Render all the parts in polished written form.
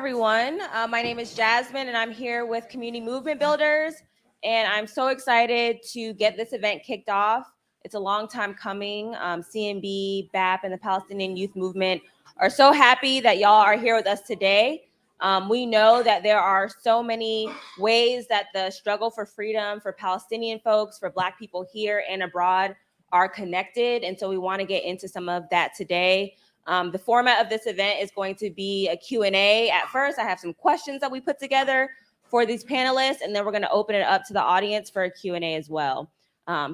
everyone. My name is Jasmine, and I'm here with Community Movement Builders, and I'm so excited to get this event kicked off. It's a long time coming. CNB, BAP, and the Palestinian Youth Movement are so happy that y'all are here with us today. We know that there are so many ways that the struggle for freedom for Palestinian folks, for Black people here and abroad are connected, and so we want to get into some of that today. The format of this event is going to be a Q&A. At first, I have some questions that we put together for these panelists, and then we're going to open it up to the audience for a Q&A as well.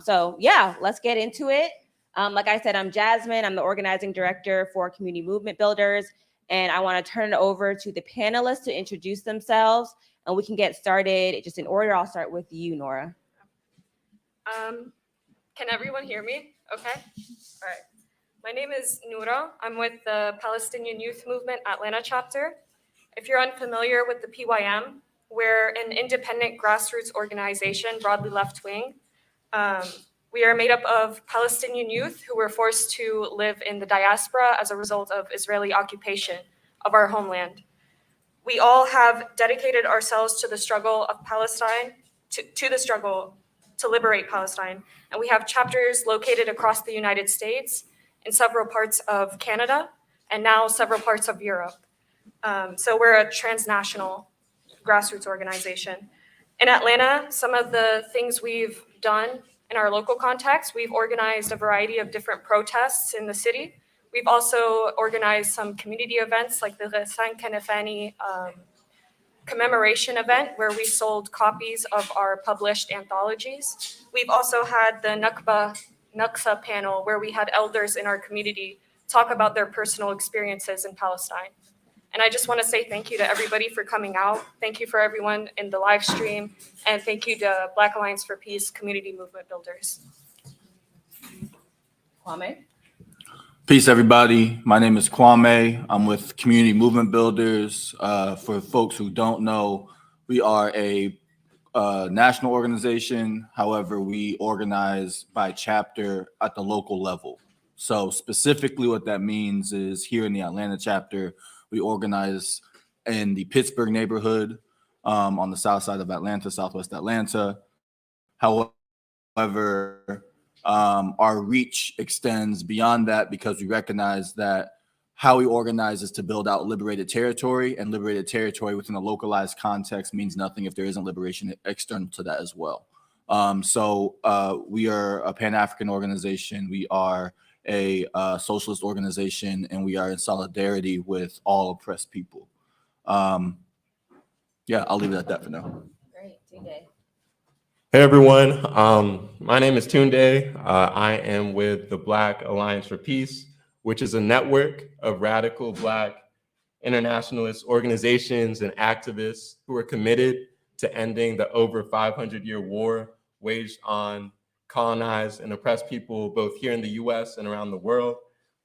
So yeah, let's get into it. Like I said, I'm Jasmine. I'm the organizing director for Community Movement Builders, and I want to turn it over to the panelists to introduce themselves, and we can get started just in order. I'll start with you, Nora. Can everyone hear me? Okay. All right. My name is Noura. I'm with the Palestinian Youth Movement Atlanta chapter. If you're unfamiliar with the PYM, we're an independent grassroots organization, broadly left-wing. We are made up of Palestinian youth who were forced to live in the diaspora as a result of Israeli occupation of our homeland. We all have dedicated ourselves to the struggle of Palestine, to the struggle to liberate Palestine. And we have chapters located across the United States, in several parts of Canada, and now several parts of Europe. So we're a transnational grassroots organization. In Atlanta, some of the things we've done in our local context, we've organized a variety of different protests in the city. We've also organized some community events like the Ghassan Kanafani commemoration event where we sold copies of our published anthologies. We've also had the Naksa panel where we had elders in our community talk about their personal experiences in Palestine. And I just want to say thank you to everybody for coming out. Thank you for everyone in the live stream. And thank you to Black Alliance for Peace Community Movement Builders. Kwame? Peace, everybody. My name is Kwame. I'm with Community Movement Builders. For folks who don't know, we are a national organization. However, we organize by chapter at the local level. So specifically what that means is here in the Atlanta chapter, we organize in the Pittsburgh neighborhood on the south side of Atlanta, southwest Atlanta. However, our reach extends beyond that because we recognize that how we organize is to build out liberated territory, and liberated territory within a localized context means nothing if there isn't liberation external to that as well. So we are a Pan-African organization. We are a socialist organization, and we are in solidarity with all oppressed people. Yeah, I'll leave it at that for now. Great, Tunde. Hey everyone, my name is Tunde. I am with the Black Alliance for Peace, which is a network of radical Black internationalist organizations and activists who are committed to ending the over 500-year war waged on colonized and oppressed people, both here in the US and around the world.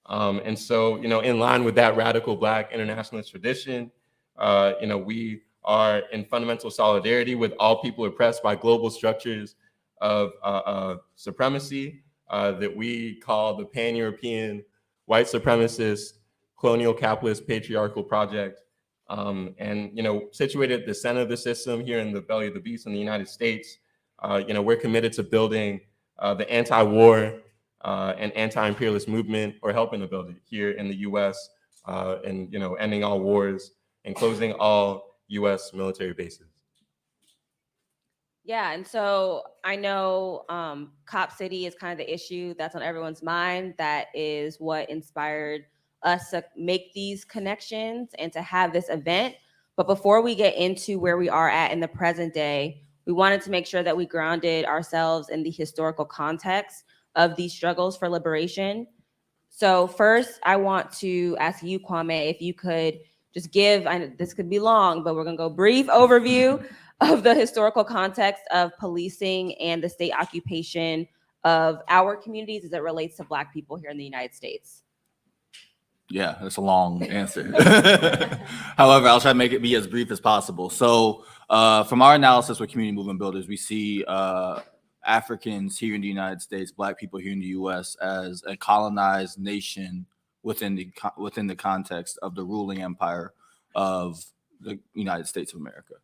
And so, in line with that radical Black internationalist tradition, we are in fundamental solidarity with all people oppressed by global structures of supremacy that we call the Pan-European white supremacist, colonial capitalist patriarchal project. And, situated at the center of the system here in the belly of the beast in the United States, we're committed to building the anti-war and anti-imperialist movement, or helping to build it here in the US, and, ending all wars and closing all US military bases. Yeah, and so I know Cop City is kind of the issue that's on everyone's mind. That is what inspired us to make these connections and to have this event. But before we get into where we are at in the present day, we wanted to make sure that we grounded ourselves in the historical context of these struggles for liberation. So first, I want to ask you, Kwame, if you could just give, this could be long, but we're gonna go brief overview of the historical context of policing and the state occupation of our communities as it relates to Black people here in the United States. Yeah, that's a long answer. However, I'll try to make it be as brief as possible. So from our analysis with Community Movement Builders, we see Africans here in the United States, Black people here in the US, as a colonized nation within the context of the ruling empire of the United States of America.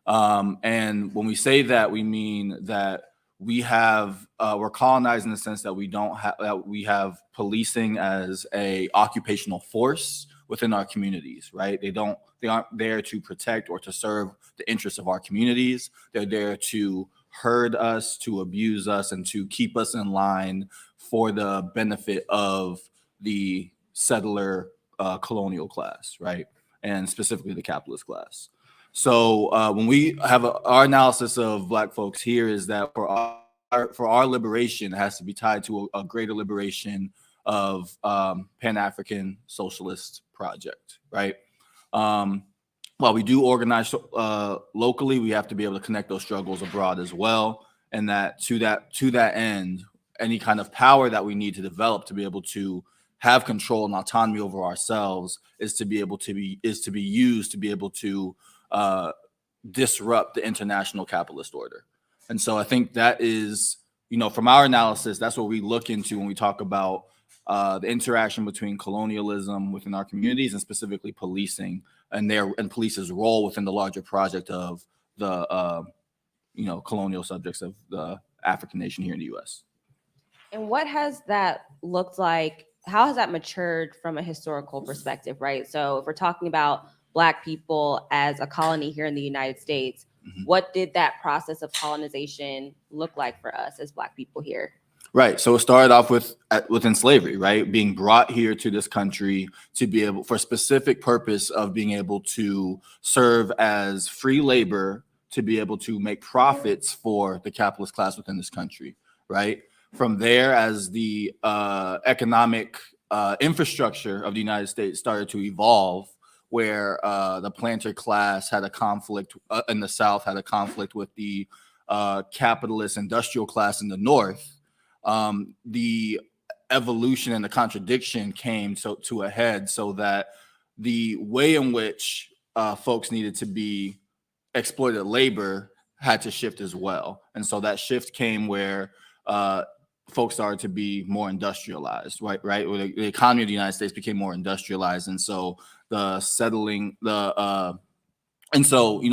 And when we say that, we mean that we're colonized in the sense that we have policing as a occupational force within our communities, right? They aren't there to protect or to serve the interests of our communities. They're there to herd us, to abuse us, and to keep us in line for the benefit of the settler colonial class, right? And specifically the capitalist class. So when we have our analysis of Black folks here is that for our liberation, it has to be tied to a greater liberation of Pan-African socialist project, right? While we do organize locally, we have to be able to connect those struggles abroad as well. And that to that end, any kind of power that we need to develop to be able to have control and autonomy over ourselves is to be used to be able to disrupt the international capitalist order. And so I think that is, from our analysis, that's what we look into when we talk about the interaction between colonialism within our communities and specifically policing and police's role within the larger project of the colonial subjects of the African nation here in the U.S. And what has that looked like? How has that matured from a historical perspective, right? So if we're talking about Black people as a colony here in the United States, what did that process of colonization look like for us as Black people here? Right. So it started off within slavery, right? Being brought here to this country to be able, for a specific purpose of being able to serve as free labor, to be able to make profits for the capitalist class within this country, right? From there, as the economic infrastructure of the United States started to evolve, where the planter class had a conflict in the South, had a conflict with the capitalist industrial class in the North, the evolution and the contradiction came to a head, so that the way in which folks needed to be exploited labor had to shift as well. And so that shift came where folks started to be more industrialized, right? The economy of the United States became more industrialized. And so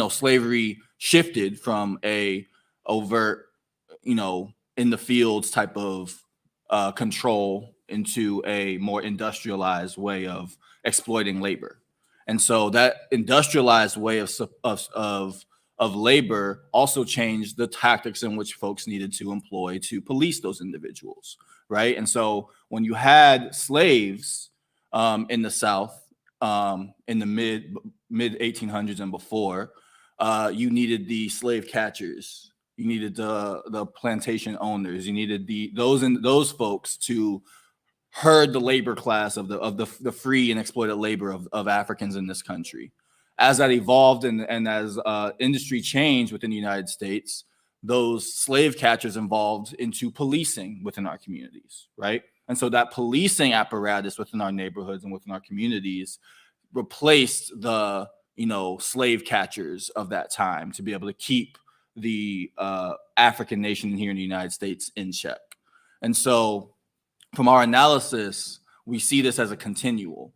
slavery shifted from a overt, in the fields type of control into a more industrialized way of exploiting labor. And so that industrialized way of labor also changed the tactics in which folks needed to employ to police those individuals, right? And so when you had slaves in the South in the mid 1800s and before, you needed the slave catchers, you needed the plantation owners, you needed those folks to herd the labor class of the free and exploited labor of Africans in this country. As that evolved and as industry changed within the United States, those slave catchers evolved into policing within our communities, right? And so that policing apparatus within our neighborhoods and within our communities replaced the, slave catchers of that time to be able to keep the African nation here in the United States in check. And so from our analysis, we see this as a continual.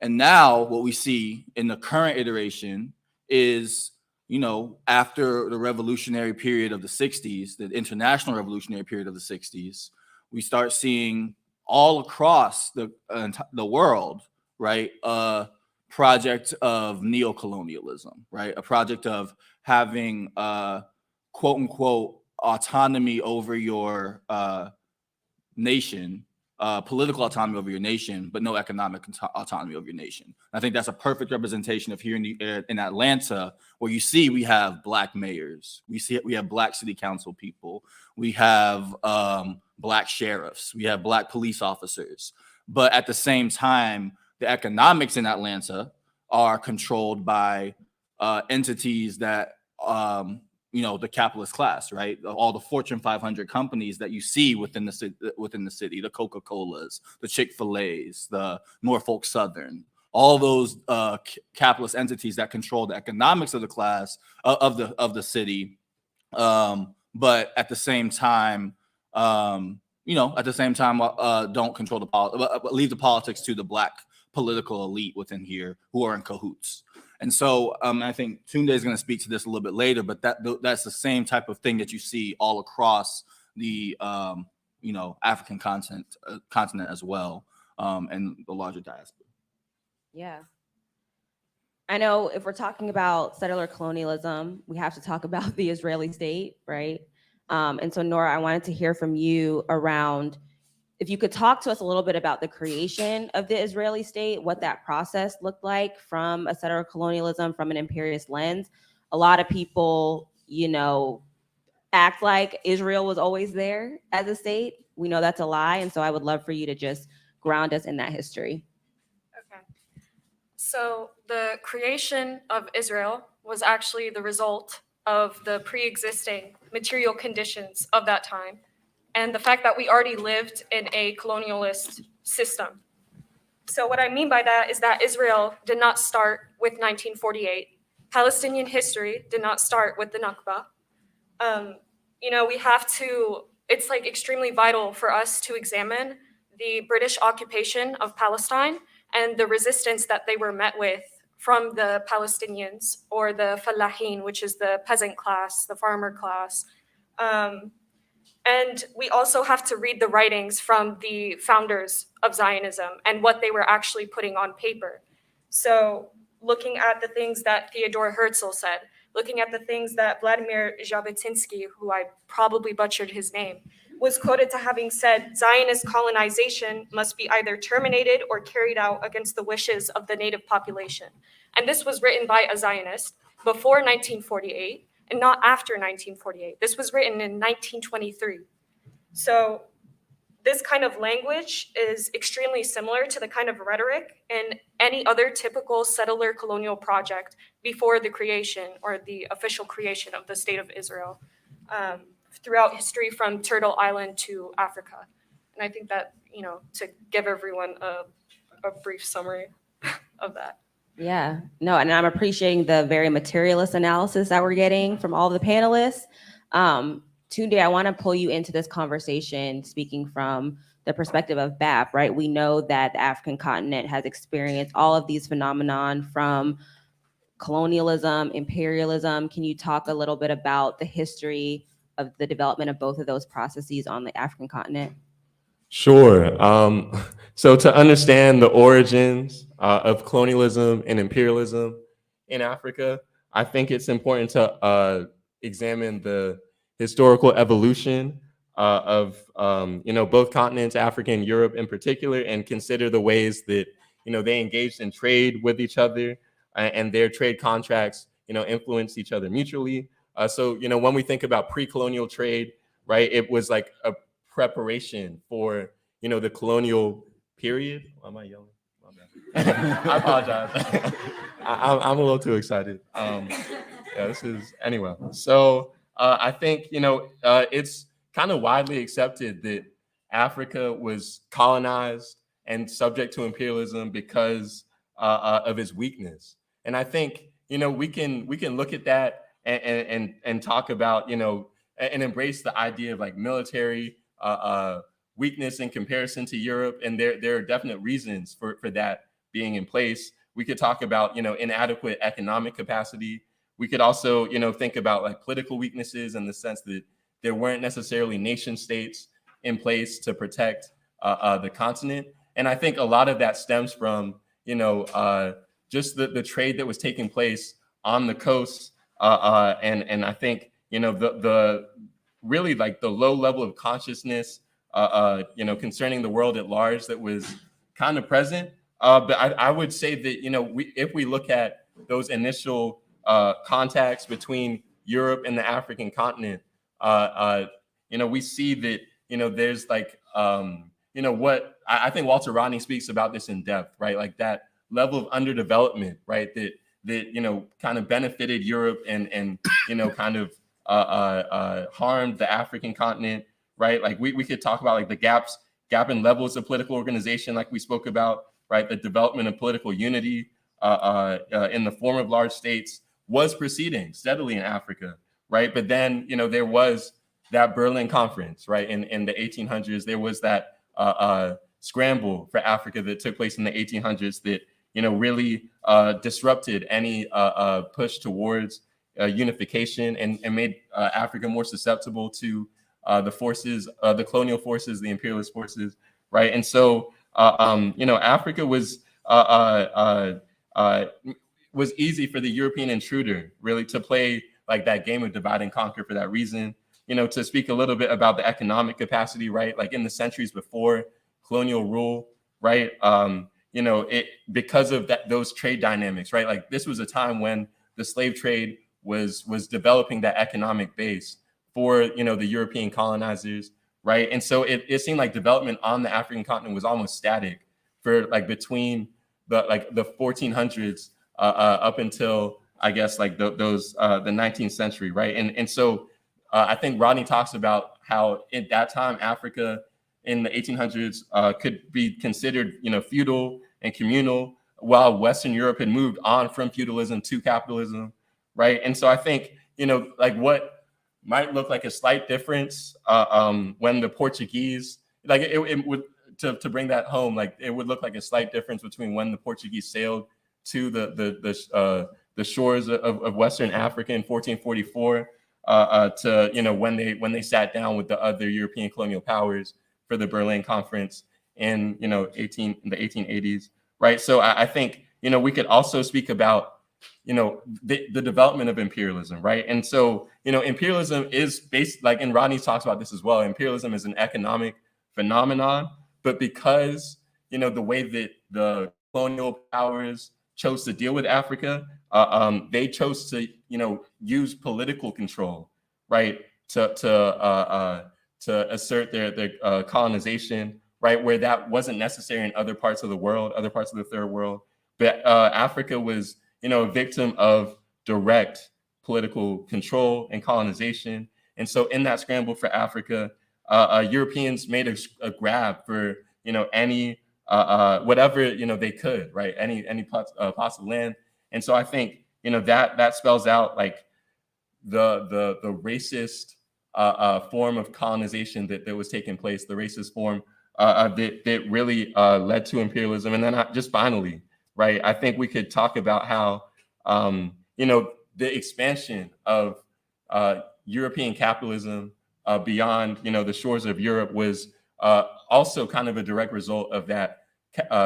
And now what we see in the current iteration is, after the revolutionary period of the 60s, the international revolutionary period of the 60s, we start seeing all across the world, right, a project of neocolonialism, right, a project of having quote unquote autonomy over your nation, political autonomy over your nation, but no economic autonomy over your nation. I think that's a perfect representation of here in Atlanta, where you see we have Black mayors, we have Black city council people, we have Black sheriffs, we have Black police officers. But at the same time, the economics in Atlanta are controlled by entities that the capitalist class, right? All the Fortune 500 companies that you see within the city, the Coca-Colas, the Chick-fil-A's, the Norfolk Southern, all those capitalist entities that control the economics of the class of the city, but at the same time, don't control leave the politics to the Black political elite within here who are in cahoots. And so I think Tunde is going to speak to this a little bit later, but that's the same type of thing that you see all across the African continent as well, and the larger diaspora. Yeah. I know if we're talking about settler colonialism, we have to talk about the Israeli state, right? And so Nora, I wanted to hear from you around, if you could talk to us a little bit about the creation of the Israeli state, what that process looked like from a settler colonialism, from an imperialist lens. A lot of people, act like Israel was always there as a state. We know that's a lie. And so I would love for you to just ground us in that history. Okay. So the creation of Israel was actually the result of the pre-existing material conditions of that time and the fact that we already lived in a colonialist system. So what I mean by that is that Israel did not start with 1948. Palestinian history did not start with the Nakba. It's like extremely vital for us to examine the British occupation of Palestine and the resistance that they were met with from the Palestinians, or the Fallahin, which is the peasant class, the farmer class. And we also have to read the writings from the founders of Zionism and what they were actually putting on paper. So looking at the things that Theodore Herzl said, looking at the things that Vladimir Jabotinsky, who I probably butchered his name, was quoted to having said, Zionist colonization must be either terminated or carried out against the wishes of the native population. And this was written by a Zionist before 1948 and not after 1948. This was written in 1923. So this kind of language is extremely similar to the kind of rhetoric in any other typical settler colonial project before the creation or the official creation of the State of Israel throughout history, from Turtle Island to Africa. And I think that, to give everyone a brief summary of that. Yeah, no, and I'm appreciating the very materialist analysis that we're getting from all the panelists. Tunde, I want to pull you into this conversation, speaking from the perspective of BAP, right? We know that the African continent has experienced all of these phenomenon from colonialism, imperialism. Can you talk a little bit about the history of the development of both of those processes on the African continent? Sure. So to understand the origins of colonialism and imperialism in Africa, I think it's important to examine the historical evolution of both continents, Africa and Europe in particular, and consider the ways that they engaged in trade with each other, and their trade contracts influenced each other mutually. So when we think about pre-colonial trade, right, it was like a preparation for the colonial period. Why am I yelling? My bad. I apologize. I'm a little too excited. Anyway. So I think it's kind of widely accepted that Africa was colonized and subject to imperialism because of its weakness. And I think we can look at that and talk about and embrace the idea of like military weakness in comparison to Europe, and there are definite reasons for that being in place. We could talk about inadequate economic capacity. We could also think about like political weaknesses in the sense that there weren't necessarily nation states in place to protect the continent. And I think a lot of that stems from just the trade that was taking place on the coast, and I think the really like the low level of consciousness concerning the world at large that was kind of present. But I would say that if we look at those initial contacts between Europe and the African continent, we see that there's like what I think Walter Rodney speaks about this in depth, right? Like that level of underdevelopment, right? That kind of benefited Europe and kind of harmed the African continent, right? Like we could talk about like the gap in levels of political organization, like we spoke about, right? The development of political unity in the form of large states was proceeding steadily in Africa, right? But then there was that Berlin Conference, right? In the 1800s, there was that scramble for Africa that took place in the 1800s that really disrupted any push towards unification and made Africa more susceptible to the forces, the colonial forces, the imperialist forces, right? And so, Africa was easy for the European intruder really to play like that game of divide and conquer for that reason. To speak a little bit about the economic capacity, right? Like in the centuries before colonial rule, right? Because of those trade dynamics, right? Like this was a time when the slave trade was developing that economic base for the European colonizers, right? And so it seemed like development on the African continent was almost static for like between the 1400s up until I guess like the 19th century, right? And so I think Rodney talks about how at that time Africa in the 1800s could be considered feudal and communal, while Western Europe had moved on from feudalism to capitalism, right? And so I think like what might look like a slight difference when the Portuguese, like it would, to bring that home, like it would look like a slight difference between when the Portuguese sailed to the shores of Western Africa in 1444 to when they sat down with the other European colonial powers for the Berlin Conference in the 1880s, right? So I think we could also speak about the development of imperialism, right? And so imperialism is based, like, and Rodney talks about this as well. Imperialism is an economic phenomenon, but because the way that the colonial powers chose to deal with Africa, they chose to use political control, right, to assert their colonization, right, where that wasn't necessary in other parts of the world, other parts of the third world. But Africa was a victim of direct political control and colonization. And so in that scramble for Africa, Europeans made a grab for any whatever they could, right, any possible land. And so I think that spells out like the racist form of colonization that was taking place, the racist form that really led to imperialism. And then just finally, right, I think we could talk about how the expansion of European capitalism beyond the shores of Europe was also kind of a direct result of that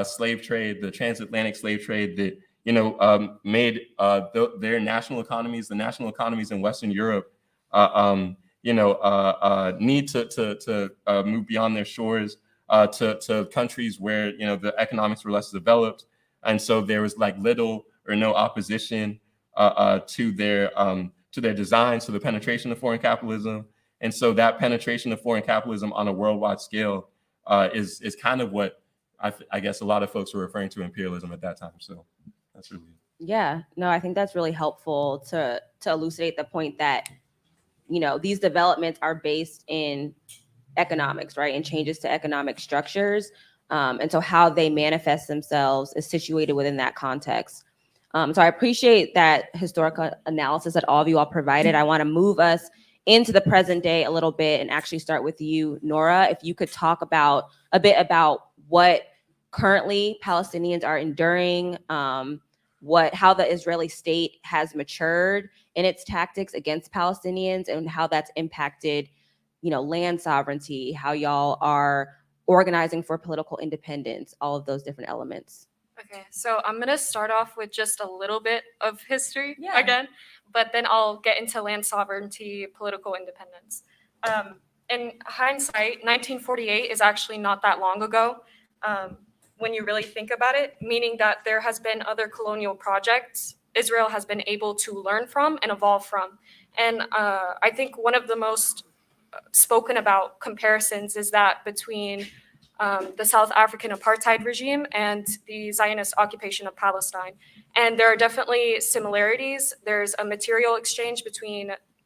slave trade, the transatlantic slave trade that made their national economies, the national economies in Western Europe, need to move beyond their shores to countries where the economics were less developed, and so there was like little or no opposition to their designs, to the penetration of foreign capitalism. And so that penetration of foreign capitalism on a worldwide scale is kind of what I guess a lot of folks were referring to imperialism at that time. So that's really it. Yeah, no, I think that's really helpful to elucidate the point that these developments are based in economics, right, and changes to economic structures, and so how they manifest themselves is situated within that context. So I appreciate that historical analysis that all of you all provided. I want to move us into the present day a little bit and actually start with you, Nora. If you could talk about a bit about what currently Palestinians are enduring, how the Israeli state has matured in its tactics against Palestinians, and how that's impacted, land sovereignty, how y'all are organizing for political independence, all of those different elements. Okay, so I'm going to start off with just a little bit of history Yeah. again, but then I'll get into land sovereignty, political independence. In hindsight, 1948 is actually not that long ago when you really think about it, meaning that there has been other colonial projects Israel has been able to learn from and evolve from. And I think one of the most spoken about comparisons is that between the South African apartheid regime and the Zionist occupation of Palestine. And there are definitely similarities. There's a material exchange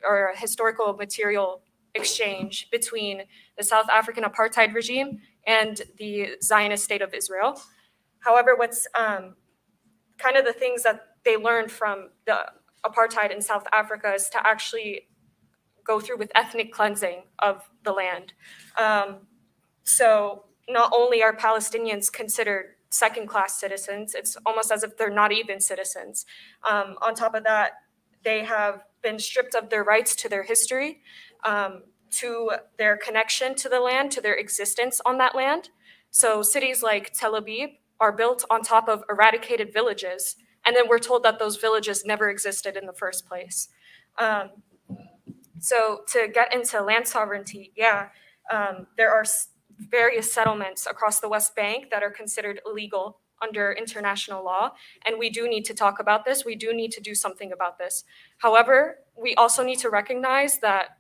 or a historical material exchange between the South African apartheid regime and the Zionist state of Israel. However, what's kind of the things that they learned from the apartheid in South Africa is to actually go through with ethnic cleansing of the land. So not only are Palestinians considered second-class citizens. It's almost as if they're not even citizens. On top of that, they have been stripped of their rights to their history, to their connection to the land, to their existence on that land. So cities like Tel Aviv are built on top of eradicated villages, and then we're told that those villages never existed in the first place. So to get into land sovereignty, there are various settlements across the West Bank that are considered illegal under international law, and we do need to talk about this. We do need to do something about this. However, we also need to recognize that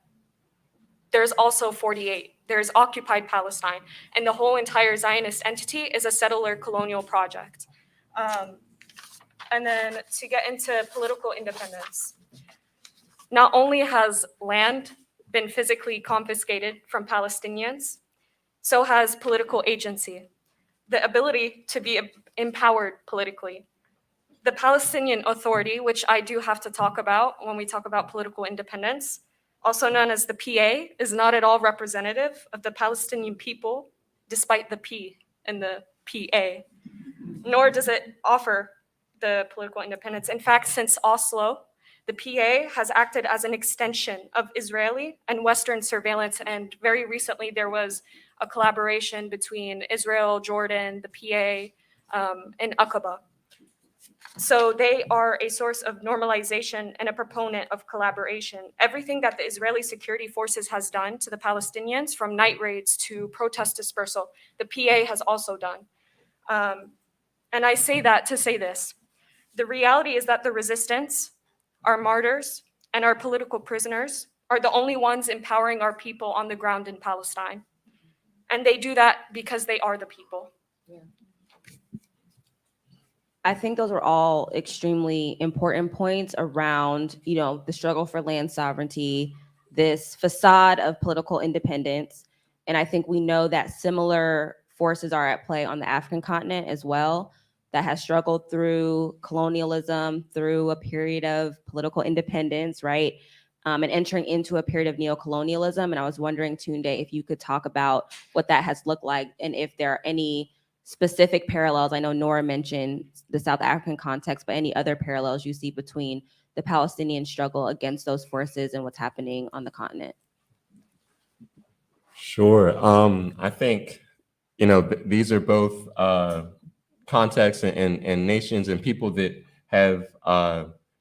there's also 48. There's occupied Palestine, and the whole entire Zionist entity is a settler colonial project. And then to get into political independence, not only has land been physically confiscated from Palestinians, so has political agency, the ability to be empowered politically. The Palestinian Authority, which I do have to talk about when we talk about political independence, also known as the PA, is not at all representative of the Palestinian people, despite the P in the PA, nor does it offer the political independence. In fact, since Oslo, the PA has acted as an extension of Israeli and Western surveillance, and very recently there was a collaboration between Israel, Jordan, the PA, and Aqaba. So they are a source of normalization and a proponent of collaboration. Everything that the Israeli security forces has done to the Palestinians, from night raids to protest dispersal, the PA has also done. And I say that to say this. The reality is that the resistance, our martyrs, and our political prisoners are the only ones empowering our people on the ground in Palestine. And they do that because they are the people. Yeah. I think those are all extremely important points around, the struggle for land sovereignty, this facade of political independence. And I think we know that similar forces are at play on the African continent as well, that has struggled through colonialism, through a period of political independence, right? And entering into a period of neocolonialism. And I was wondering, Tunde, if you could talk about what that has looked like and if there are any specific parallels. I know Nora mentioned the South African context, but any other parallels you see between the Palestinian struggle against those forces and what's happening on the continent? Sure. I think, these are both contexts and nations and people that have,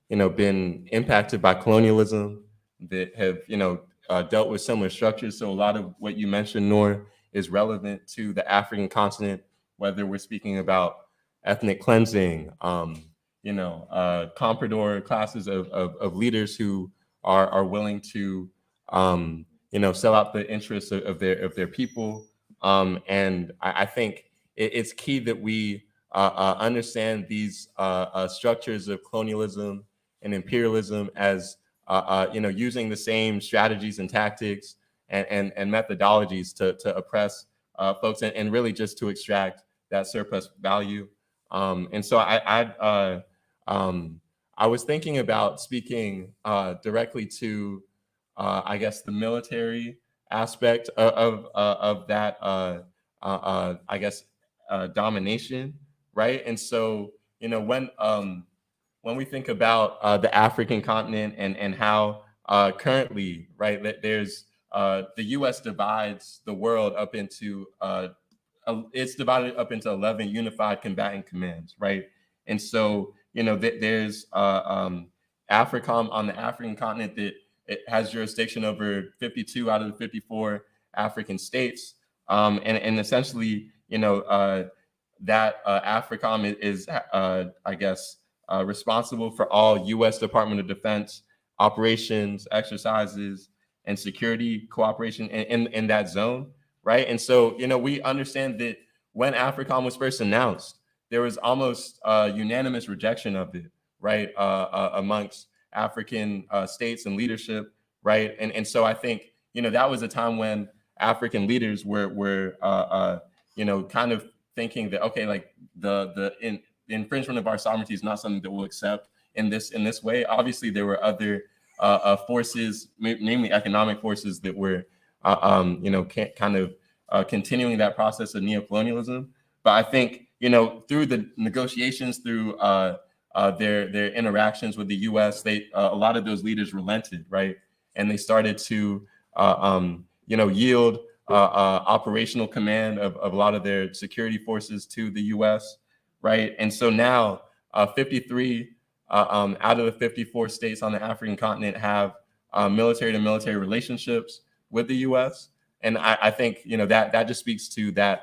been impacted by colonialism, that have, dealt with similar structures. So a lot of what you mentioned, Nora, is relevant to the African continent, whether we're speaking about ethnic cleansing, comprador classes of leaders who are willing to, sell out the interests of their people. And I think it's key that we understand these structures of colonialism and imperialism as, using the same strategies and tactics and methodologies to oppress folks and really just to extract that surplus value. And so I was thinking about speaking directly to, I guess, the military aspect of that, I guess, domination, right? And so, when we think about the African continent and how currently, right, that there's the U.S. divides the world up into it's divided up into 11 unified combatant commands, right? And so, there's AFRICOM on the African continent that it has jurisdiction over 52 out of the 54 African states. And essentially, that AFRICOM is I guess, responsible for all U.S. Department of Defense operations, exercises, and security cooperation in that zone, right? And so, we understand that when AFRICOM was first announced, there was almost unanimous rejection of it, right, amongst African states and leadership, right? And so I think, that was a time when African leaders were kind of thinking that, okay, like the infringement of our sovereignty is not something that we'll accept in this way. Obviously, there were other forces, namely economic forces, that were continuing that process of neocolonialism. But I think, through the negotiations, through their interactions with the U.S., a lot of those leaders relented, right? And they started to yield operational command of a lot of their security forces to the U.S., right? And so now 53 out of the 54 states on the African continent have military-to-military relationships with the U.S. And I think that just speaks to that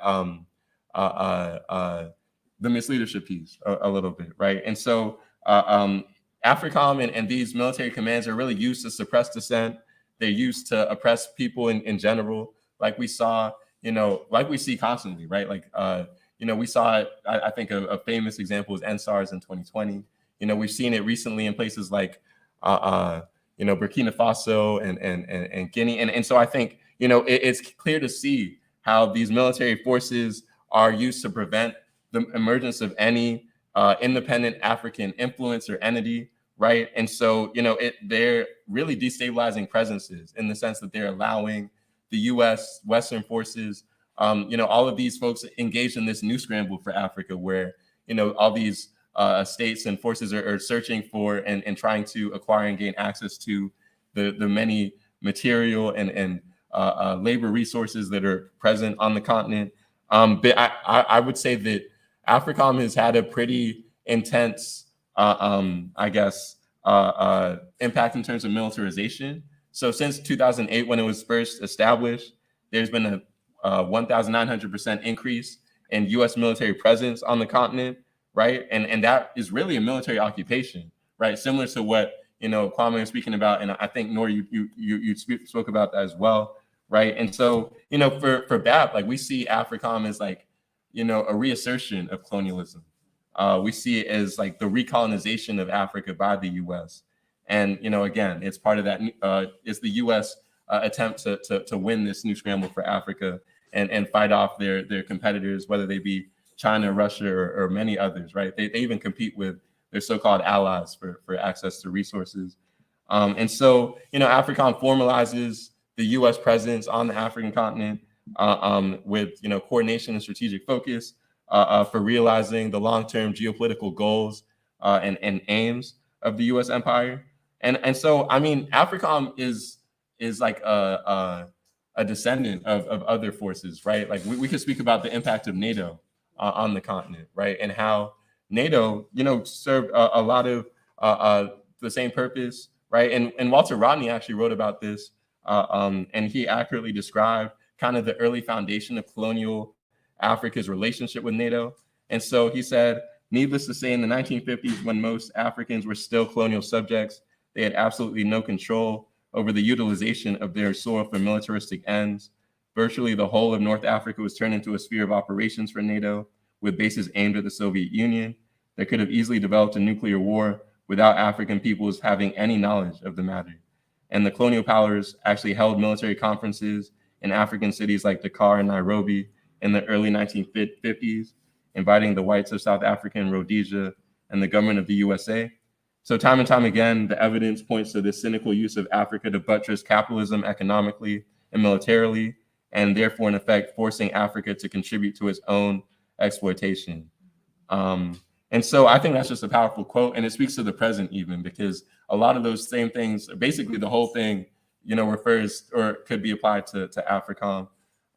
the misleadership piece a little bit, right? And so AFRICOM and these military commands are really used to suppress dissent. They're used to oppress people in general, like we saw, like we see constantly, right? Like, we saw it, I think a famous example is NSARS in 2020. We've seen it recently in places like, Burkina Faso and Guinea. And so I think, it's clear to see how these military forces are used to prevent the emergence of any independent African influence or entity, right? And so, they're really destabilizing presences in the sense that they're allowing the U.S. Western forces, all of these folks engaged in this new scramble for Africa, where, all these states and forces are searching for and trying to acquire and gain access to the many material and labor resources that are present on the continent. But I would say that AFRICOM has had a pretty intense, impact in terms of militarization. So since 2008, when it was first established, there's been a 1,900% increase in U.S. military presence on the continent, right? And that is really a military occupation, right? Similar to what Kwame was speaking about, and I think Nor, you spoke about that as well, right? And so for BAP, like we see AFRICOM as like a reassertion of colonialism. We see it as like the recolonization of Africa by the U.S. And again, it's part of that. It's the U.S. Attempt to win this new scramble for Africa and fight off their competitors, whether they be China, Russia, or many others, right? They even compete with their so-called allies for access to resources. And so, AFRICOM formalizes the U.S. presence on the African continent with, coordination and strategic focus for realizing the long-term geopolitical goals and aims of the U.S. empire. And so, I mean, AFRICOM is like a descendant of other forces, right? Like we could speak about the impact of NATO on the continent, right? And how NATO, served a lot of the same purpose, right? And Walter Rodney actually wrote about this, and he accurately described kind of the early foundation of colonial Africa's relationship with NATO. And so he said, needless to say, in the 1950s, when most Africans were still colonial subjects, they had absolutely no control over the utilization of their soil for militaristic ends. Virtually the whole of North Africa was turned into a sphere of operations for NATO, with bases aimed at the Soviet Union. That could have easily developed a nuclear war without African peoples having any knowledge of the matter. And the colonial powers actually held military conferences in African cities like Dakar and Nairobi in the early 1950s, inviting the whites of South Africa and Rhodesia and the government of the USA. So time and time again, the evidence points to this cynical use of Africa to buttress capitalism economically and militarily, and therefore, in effect, forcing Africa to contribute to its own exploitation. And so I think that's just a powerful quote, and it speaks to the present even, because a lot of those same things, basically the whole thing, refers or could be applied to AFRICOM.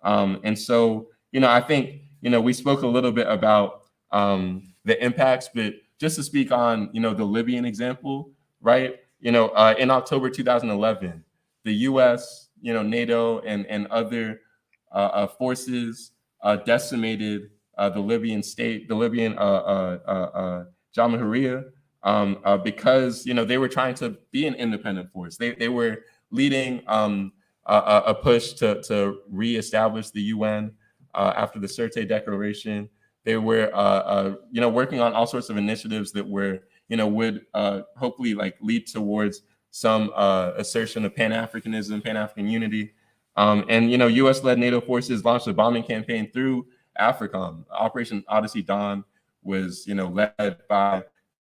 And so, I think, we spoke a little bit about the impacts, but just to speak on, the Libyan example, right? In October 2011, the U.S., NATO and other forces decimated the Libyan state, the Libyan Jamahiriya, because they were trying to be an independent force. They were leading a push to reestablish the UN after the Sirte Declaration. They were working on all sorts of initiatives that were would hopefully like lead towards some assertion of Pan-Africanism, Pan-African unity. And U.S.-led NATO forces launched a bombing campaign through AFRICOM. Operation Odyssey Dawn was, led by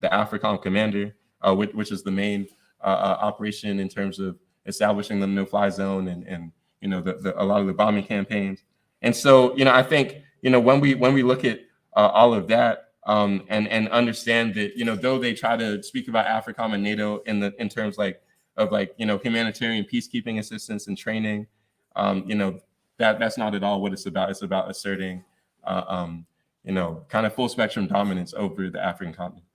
the AFRICOM commander, which is the main operation in terms of establishing the no-fly zone and a lot of the bombing campaigns. And so, I think, when we look at all of that, and understand that, though they try to speak about AFRICOM and NATO in terms of humanitarian peacekeeping assistance and training, that's not at all what it's about. It's about asserting, kind of full spectrum dominance over the African continent.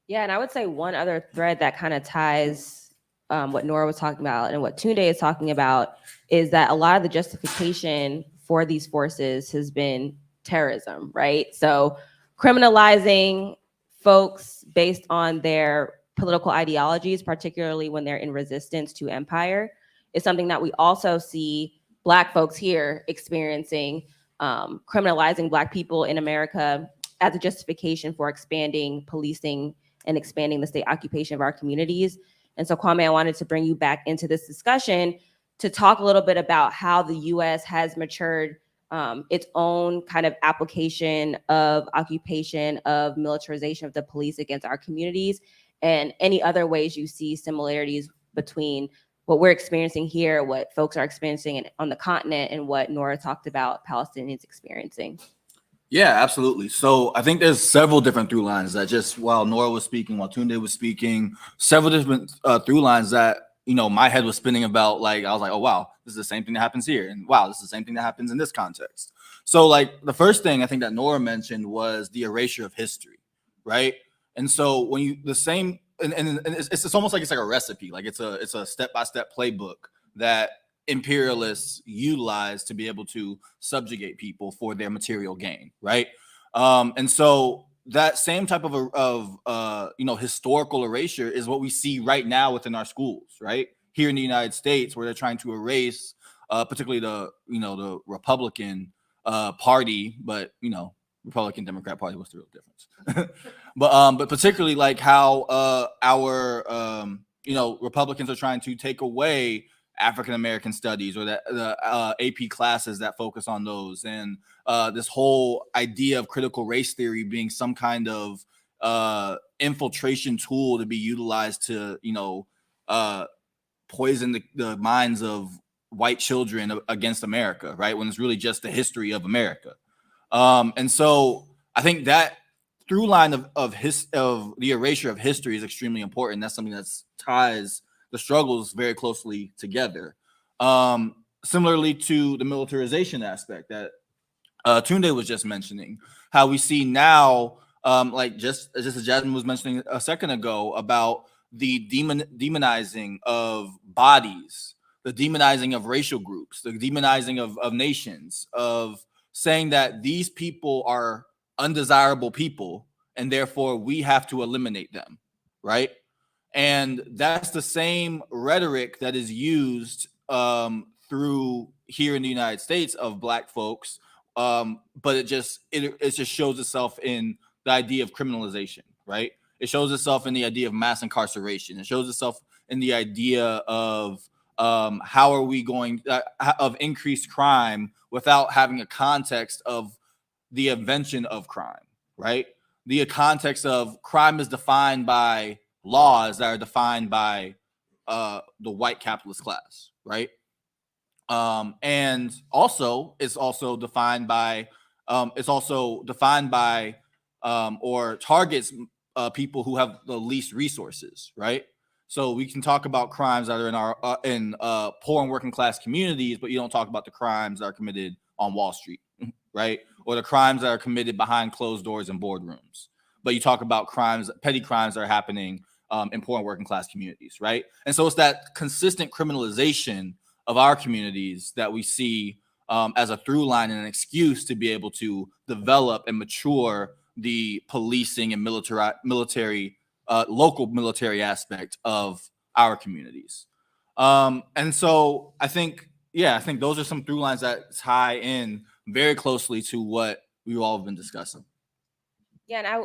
Yeah, and I would say one other thread that kind of ties what Nora was talking about and what Tunde is talking about is that a lot of the justification for these forces has been terrorism, right? So criminalizing folks based on their political ideologies, particularly when they're in resistance to empire, is something that we also see Black folks here experiencing, criminalizing Black people in America as a justification for expanding policing and expanding the state occupation of our communities. And so, Kwame, I wanted to bring you back into this discussion to talk a little bit about how the US has matured its own kind of application of occupation, of militarization of the police against our communities, and any other ways you see similarities between what we're experiencing here, what folks are experiencing on the continent, and what Nora talked about Palestinians experiencing. Yeah, absolutely. So I think there's several different through lines that just while Nora was speaking, while Tunde was speaking, several different through lines that, my head was spinning about. Like, I was like, oh, wow, this is the same thing that happens here. And wow, this is the same thing that happens in this context. So like the first thing I think that Nora mentioned was the erasure of history, right? And so when you, the same, and it's almost like it's like a recipe, like it's a step-by-step playbook that imperialists utilize to be able to subjugate people for their material gain, right? And so that same type of historical erasure is what we see right now within our schools, right? Here in the United States, where they're trying to erase, particularly the Republican party, but Republican Democrat Party, what's the real difference? but particularly like how our Republicans are trying to take away African American studies or the AP classes that focus on those, and this whole idea of critical race theory being some kind of infiltration tool to be utilized to poison the minds of white children against America, right? When it's really just the history of America. And so I think that through line of the erasure of history is extremely important. That's something that ties the struggles very closely together. Similarly to the militarization aspect that Tunde was just mentioning, how we see now, like just as Jasmine was mentioning a second ago, about the demonizing of bodies, the demonizing of racial groups, the demonizing of nations, of saying that these people are undesirable people and therefore we have to eliminate them, right? And that's the same rhetoric that is used through here in the United States of Black folks, but it just shows itself in the idea of criminalization, right? It shows itself in the idea of mass incarceration. It shows itself in the idea of how are we going of increased crime without having a context of the invention of crime, right? The context of crime is defined by laws that are defined by the white capitalist class, right? And also it's also defined by or targets people who have the least resources, right? So we can talk about crimes that are in our poor and working class communities, but you don't talk about the crimes that are committed on Wall Street, right? Or the crimes that are committed behind closed doors in boardrooms. But you talk about petty crimes that are happening in poor and working class communities, right? And so it's that consistent criminalization of our communities that we see as a through line and an excuse to be able to develop and mature the policing and local military aspect of our communities. And so I think those are some through lines that tie in very closely to what we all have been discussing. Yeah, and I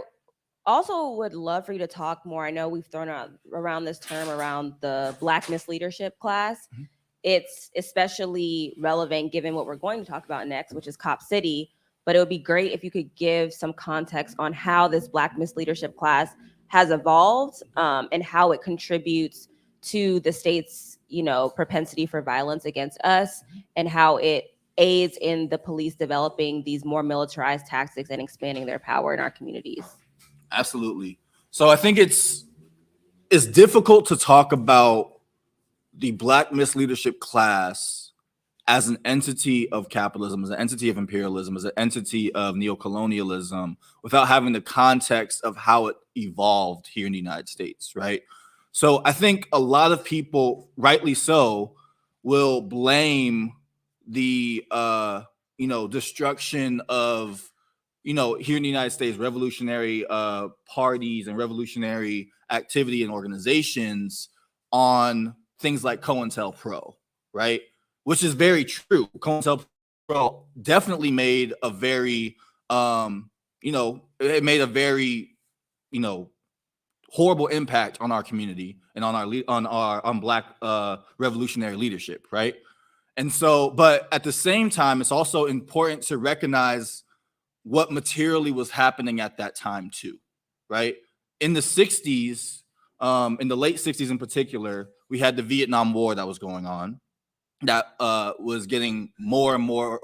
also would love for you to talk more. I know we've thrown around this term around the Black misleadership class. Mm-hmm. It's especially relevant given what we're going to talk about next, which is Cop City. But it would be great if you could give some context on how this Black misleadership class has evolved and how it contributes to the state's, propensity for violence against us, and how it aids in the police developing these more militarized tactics and expanding their power in our communities. Absolutely. So I think it's difficult to talk about the Black misleadership class as an entity of capitalism, as an entity of imperialism, as an entity of neocolonialism, without having the context of how it evolved here in the United States, right? So I think a lot of people, rightly so, will blame the destruction of here in the United States revolutionary parties and revolutionary activity and organizations on things like COINTELPRO, right? Which is very true. COINTELPRO definitely made a very it made a very horrible impact on our community and on Black revolutionary leadership, right? And so, but at the same time, it's also important to recognize what materially was happening at that time too, right? In the 60s, in the late 60s in particular, we had the Vietnam War that was going on that was getting more and more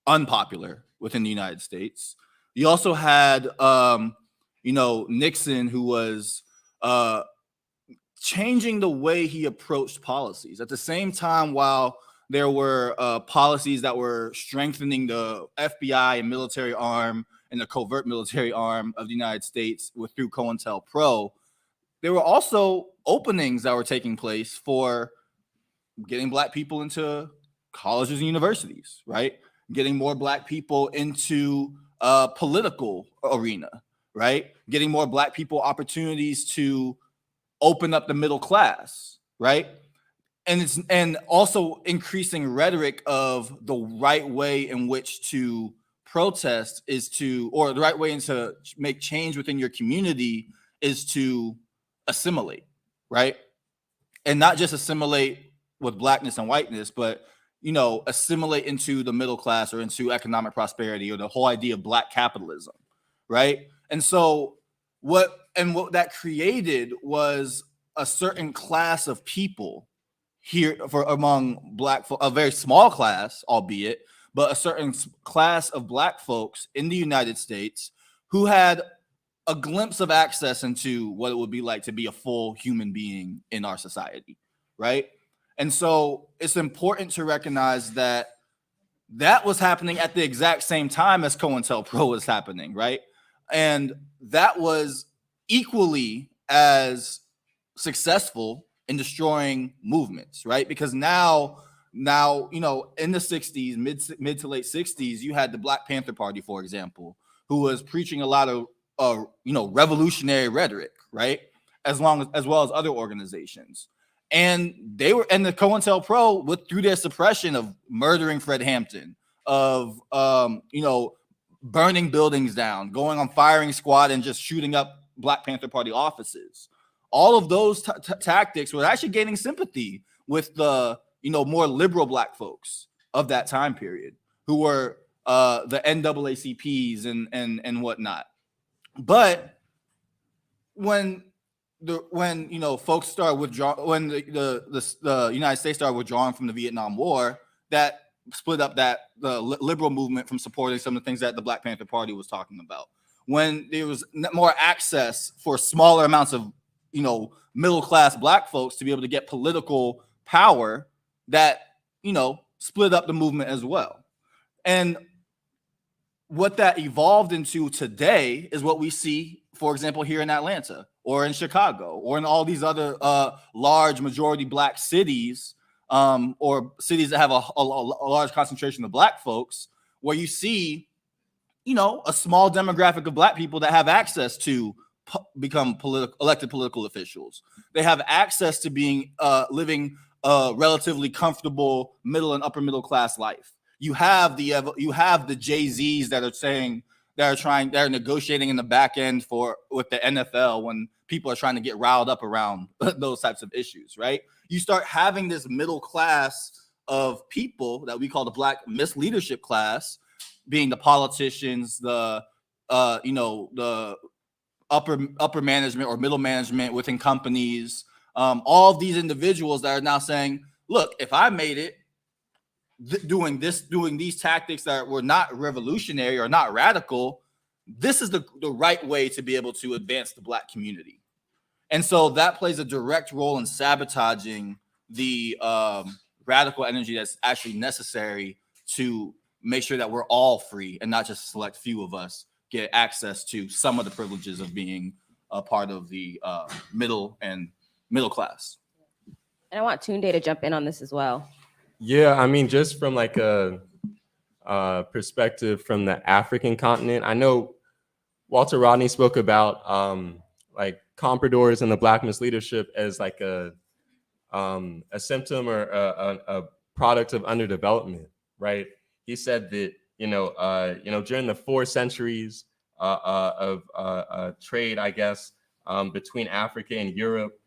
unpopular within the United States. You also had, Nixon, who was changing the way he approached policies. At the same time, while there were policies that were strengthening the FBI and military arm and the covert military arm of the United States through COINTELPRO, there were also openings that were taking place for getting Black people into colleges and universities, right? Getting more Black people into political arena, right? Getting more Black people opportunities to open up the middle class, right? And also increasing rhetoric of the right way in which to protest or the right way to make change within your community is to assimilate, right? And not just assimilate with Blackness and whiteness, but assimilate into the middle class or into economic prosperity, or the whole idea of Black capitalism, right? And so what that created was a certain class of people here among Black folk, a very small class, albeit, but a certain class of Black folks in the United States who had a glimpse of access into what it would be like to be a full human being in our society, right? And so it's important to recognize that was happening at the exact same time as COINTELPRO was happening, right? And that was equally as successful in destroying movements, right? Because now in the 60s, mid to late 60s, you had the Black Panther Party, for example, who was preaching a lot of revolutionary rhetoric, right? As well as other organizations. And the COINTELPRO, through their suppression of murdering Fred Hampton, of burning buildings down, going on firing squad and just shooting up Black Panther Party offices. All of those tactics were actually gaining sympathy with the more liberal Black folks of that time period, who were the NAACPs and whatnot. But when folks started withdrawing, when the United States started withdrawing from the Vietnam War, that split up the liberal movement from supporting some of the things that the Black Panther Party was talking about. When there was more access for smaller amounts of middle class Black folks to be able to get political power, that split up the movement as well. And what that evolved into today is what we see, for example, here in Atlanta or in Chicago or in all these other large majority Black cities, or cities that have a large concentration of Black folks, where you see a small demographic of Black people that have access to become elected political officials. They have access to being living a relatively comfortable middle and upper middle class life. You have the Jay-Z's that are negotiating in the back end with the NFL when people are trying to get riled up around those types of issues, right? You start having this middle class of people that we call the Black misleadership class, being the politicians, the upper management or middle management within companies, all of these individuals that are now saying, look, if I made it, doing these tactics that were not revolutionary or not radical, this is the right way to be able to advance the Black community. And so that plays a direct role in sabotaging the radical energy that's actually necessary to make sure that we're all free and not just a select few of us get access to some of the privileges of being a part of the middle class. And I want Tunde to jump in on this as well. Yeah, I mean, just from like a perspective from the African continent, I know Walter Rodney spoke about like compradors and the Black misleadership as like a symptom or a product of underdevelopment, right? He said that during the 4 centuries of trade, I guess, between Africa and Europe,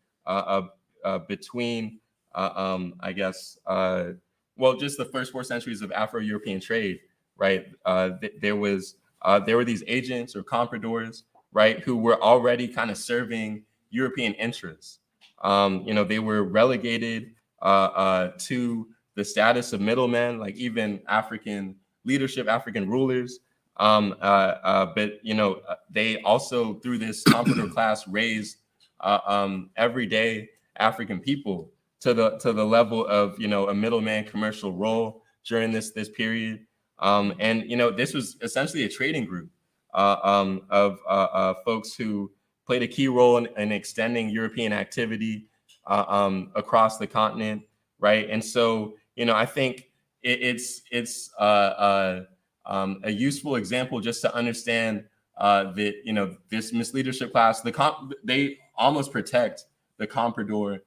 between just the first 4 centuries of Afro-European trade, right? There were these agents or compradors, right, who were already kind of serving European interests. They were relegated to the status of middlemen, like even African leadership, African rulers. But they also, through this comprador class, raised everyday African people to the level of a middleman commercial role during this period. This was essentially a trading group of folks who played a key role in extending European activity across the continent, right? And so, I think it's a useful example just to understand that this misleadership class, they almost protect the comprador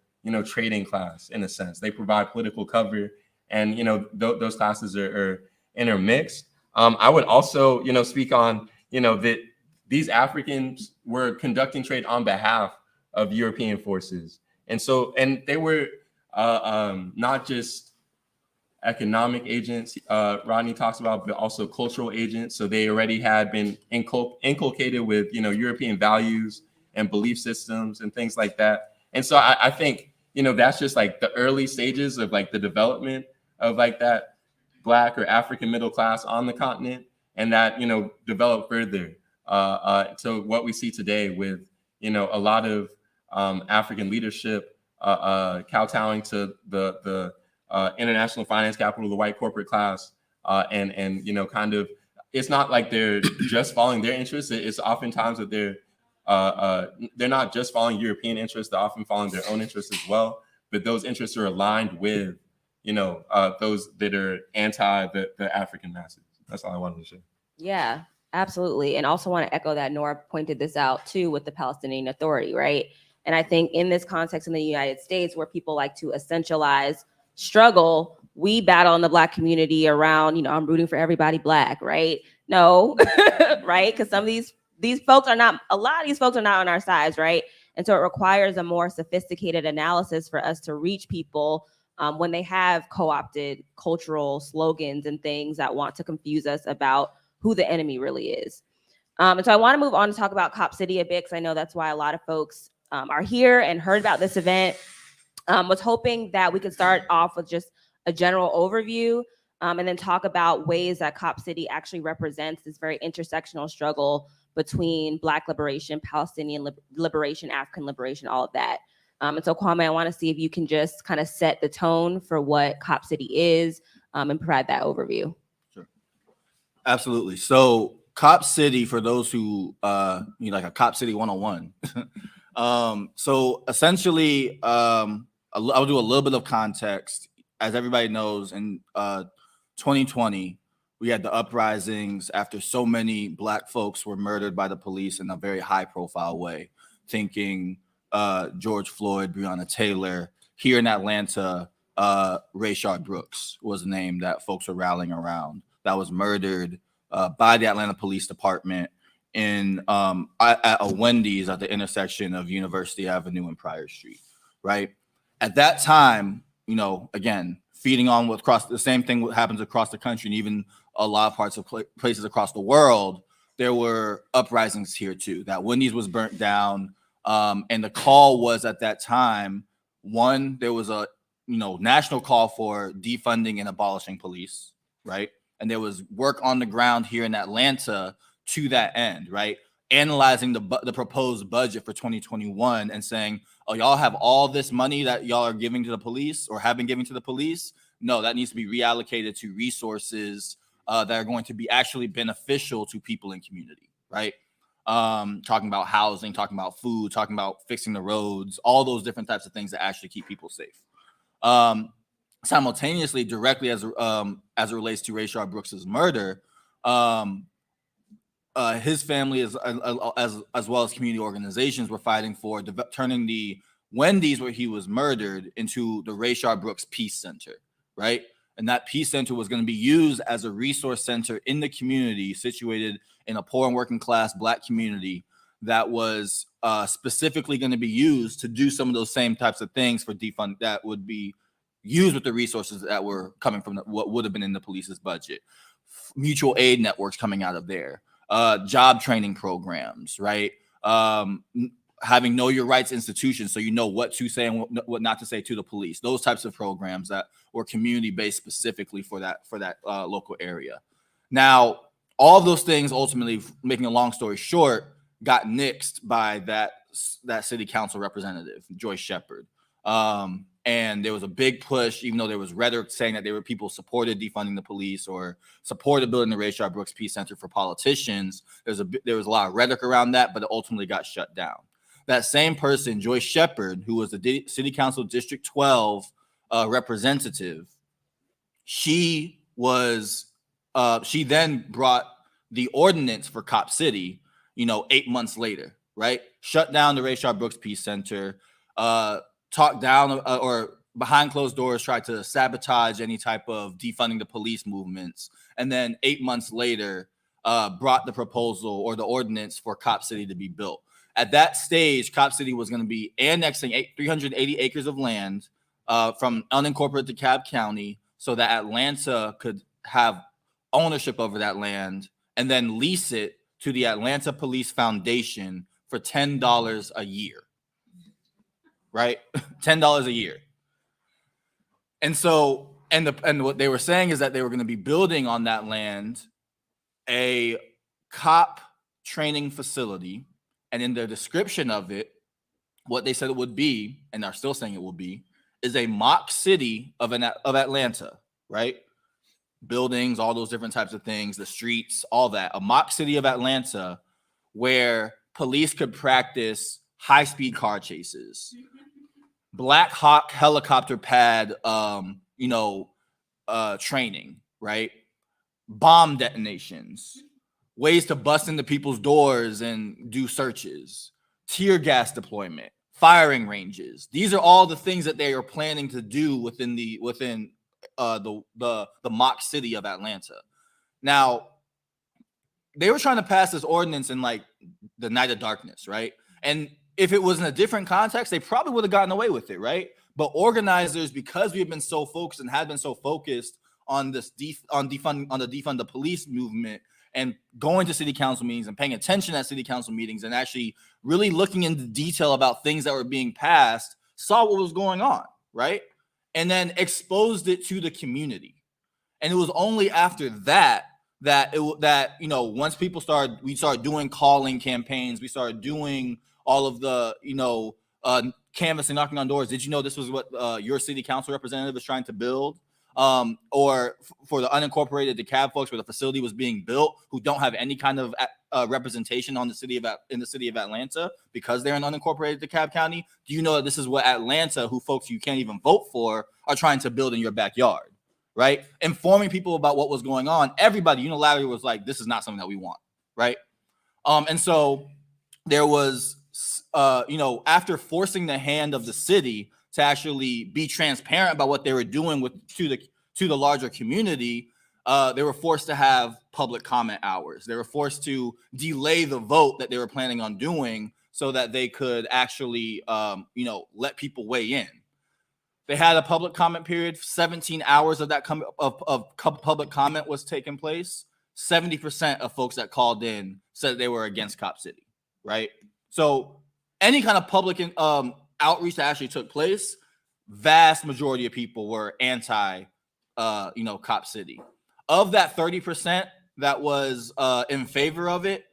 trading class in a sense. They provide political cover, and those classes are intermixed. I would also speak on that these Africans were conducting trade on behalf of European forces, and they were not just economic agents, Rodney talks about, but also cultural agents. So they already had been inculcated with European values and belief systems and things like that. And so I think that's just like the early stages of like the development of like that Black or African middle class on the continent, and that developed further to what we see today with a lot of African leadership kowtowing to the international finance capital, the white corporate class, and kind of, it's not like they're just following their interests. It's oftentimes that they're not just following European interests, they're often following their own interests as well. But those interests are aligned with, those that are anti the African masses. That's all I wanted to say. Yeah, absolutely. And also want to echo that Nora pointed this out too with the Palestinian Authority, right? And I think in this context in the United States, where people like to essentialize struggle, we battle in the Black community around, I'm rooting for everybody Black, right? No, right? Because some of these folks are not, a lot of these folks are not on our sides, right? And so it requires a more sophisticated analysis for us to reach people when they have co-opted cultural slogans and things that want to confuse us about who the enemy really is. And so I want to move on to talk about Cop City a bit, because I know that's why a lot of folks are here and heard about this event. Was hoping that we could start off with just a general overview and then talk about ways that Cop City actually represents this very intersectional struggle between Black liberation, Palestinian liberation, African liberation, all of that. And so Kwame, I want to see if you can just kind of set the tone for what Cop City is and provide that overview. Sure. Absolutely. So Cop City, for those who need like a Cop City 101. So essentially, I'll do a little bit of context. As everybody knows, in 2020, we had the uprisings after so many Black folks were murdered by the police in a very high-profile way. Thinking George Floyd, Breonna Taylor. Here in Atlanta, Rayshard Brooks was the name that folks were rallying around. That was murdered by the Atlanta Police Department at a Wendy's at the intersection of University Avenue and Pryor Street, right? At that time, again, feeding on what the same thing happens across the country, and even a lot of parts of places across the world, there were uprisings here too. That Wendy's was burnt down, and the call was at that time, one, there was a national call for defunding and abolishing police, right? And there was work on the ground here in Atlanta to that end, right? Analyzing the proposed budget for 2021 and saying, oh, y'all have all this money that y'all are giving to the police or have been giving to the police. No, that needs to be reallocated to resources that are going to be actually beneficial to people in community, right? Talking about housing, talking about food, talking about fixing the roads, all those different types of things that actually keep people safe. Simultaneously, directly as it relates to Rayshard Brooks's murder, his family as well as community organizations were fighting for turning the Wendy's where he was murdered into the Rayshard Brooks Peace Center, right? And that Peace Center was going to be used as a resource center in the community, situated in a poor and working class Black community that was specifically going to be used to do some of those same types of things for defund that would be used with the resources that were coming from what would have been in the police's budget. Mutual aid networks coming out of there, job training programs, right? Having know your rights institutions so you know what to say and what not to say to the police. Those types of programs that were community based specifically for that local area. Now, all of those things ultimately, making a long story short, got nixed by that city council representative, Joyce Shepard. And there was a big push, even though there was rhetoric saying that there were people supported defunding the police or supported building the Rayshard Brooks Peace Center for politicians. There was a lot of rhetoric around that, but it ultimately got shut down. That same person, Joyce Shepard, who was the City Council District 12 representative, she then brought the ordinance for Cop City, 8 months later, right? Shut down the Rayshard Brooks Peace Center, talked down or behind closed doors tried to sabotage any type of defunding the police movements. And then 8 months later, brought the proposal or the ordinance for Cop City to be built. At that stage, Cop City was going to be annexing 380 acres of land from unincorporated DeKalb County so that Atlanta could have ownership over that land and then lease it to the Atlanta Police Foundation for $10 a year, right? $10 a year. And so, and what they were saying is that they were going to be building on that land a cop training facility. And in their description of it, what they said it would be, and are still saying it will be, is a mock city of Atlanta, right? Buildings, all those different types of things, the streets, all that. A mock city of Atlanta where police could practice high-speed car chases, Black Hawk helicopter pad, training, right? Bomb detonations, ways to bust into people's doors and do searches, tear gas deployment, firing ranges. These are all the things that they are planning to do within the mock city of Atlanta. Now, they were trying to pass this ordinance in like the night of darkness, right? And if it was in a different context, they probably would have gotten away with it, right? But organizers, because we have been so focused and have been so focused on this defund the police movement and going to city council meetings and paying attention at city council meetings and actually really looking into detail about things that were being passed, saw what was going on, right? And then exposed it to the community. And it was only after that once we started doing calling campaigns, we started doing all of the, canvassing, knocking on doors. Did you know this was what your city council representative was trying to build? Or for the unincorporated DeKalb folks where the facility was being built who don't have any kind of representation in the city of Atlanta because they're in unincorporated DeKalb County. Do you know that this is what Atlanta, who folks you can't even vote for, are trying to build in your backyard, right? Informing people about what was going on. Everybody unilaterally was like, this is not something that we want, right? And so there was, after forcing the hand of the city to actually be transparent about what they were doing to the larger community, they were forced to have public comment hours. They were forced to delay the vote that they were planning on doing so that they could actually, let people weigh in. They had a public comment period. 17 hours of that public comment was taking place. 70% of folks that called in said they were against Cop City, right? So any kind of public outreach that actually took place, vast majority of people were anti, Cop City. Of that 30% that was in favor of it,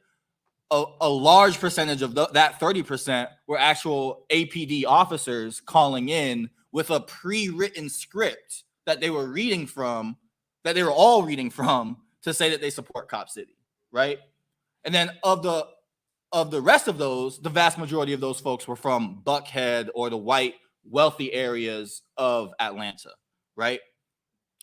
a large percentage of that 30% were actual APD officers calling in with a pre-written script that they were reading from, that they were all reading from, to say that they support Cop City, right? And then of the rest of those, the vast majority of those folks were from Buckhead or the white wealthy areas of Atlanta, right?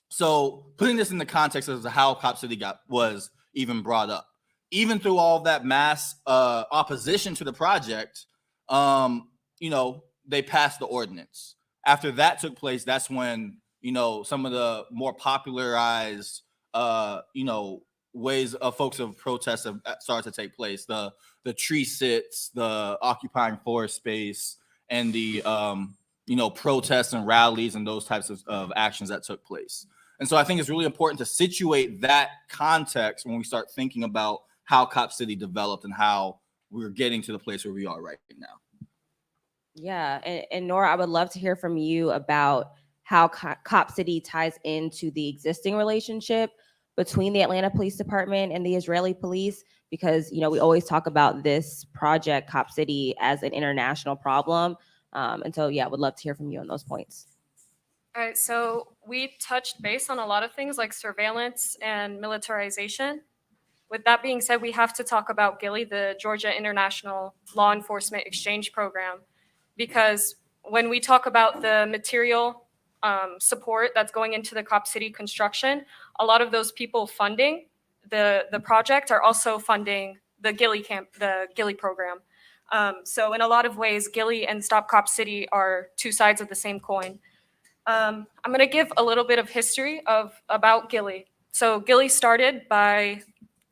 So putting this in the context of how Cop City was even brought up, even through all of that mass opposition to the project, they passed the ordinance. After that took place, that's when, some of the more popularized, ways of folks of protests have started to take place. The tree sits, the occupying forest space, and the, protests and rallies and those types of actions that took place. And so I think it's really important to situate that context when we start thinking about how Cop City developed and how we're getting to the place where we are right now. Yeah, and Nora, I would love to hear from you about how Cop City ties into the existing relationship between the Atlanta Police Department and the Israeli police, because we always talk about this project, Cop City, as an international problem. And so, yeah, I would love to hear from you on those points. All right, so we touched base on a lot of things like surveillance and militarization. With that being said, we have to talk about GILLY, the Georgia International Law Enforcement Exchange Program, because when we talk about the material support that's going into the Cop City construction, a lot of those people funding the project are also funding the GILLY program. So in a lot of ways, GILLY and Stop Cop City are two sides of the same coin. I'm going to give a little bit of history about GILLY. So GILLY started in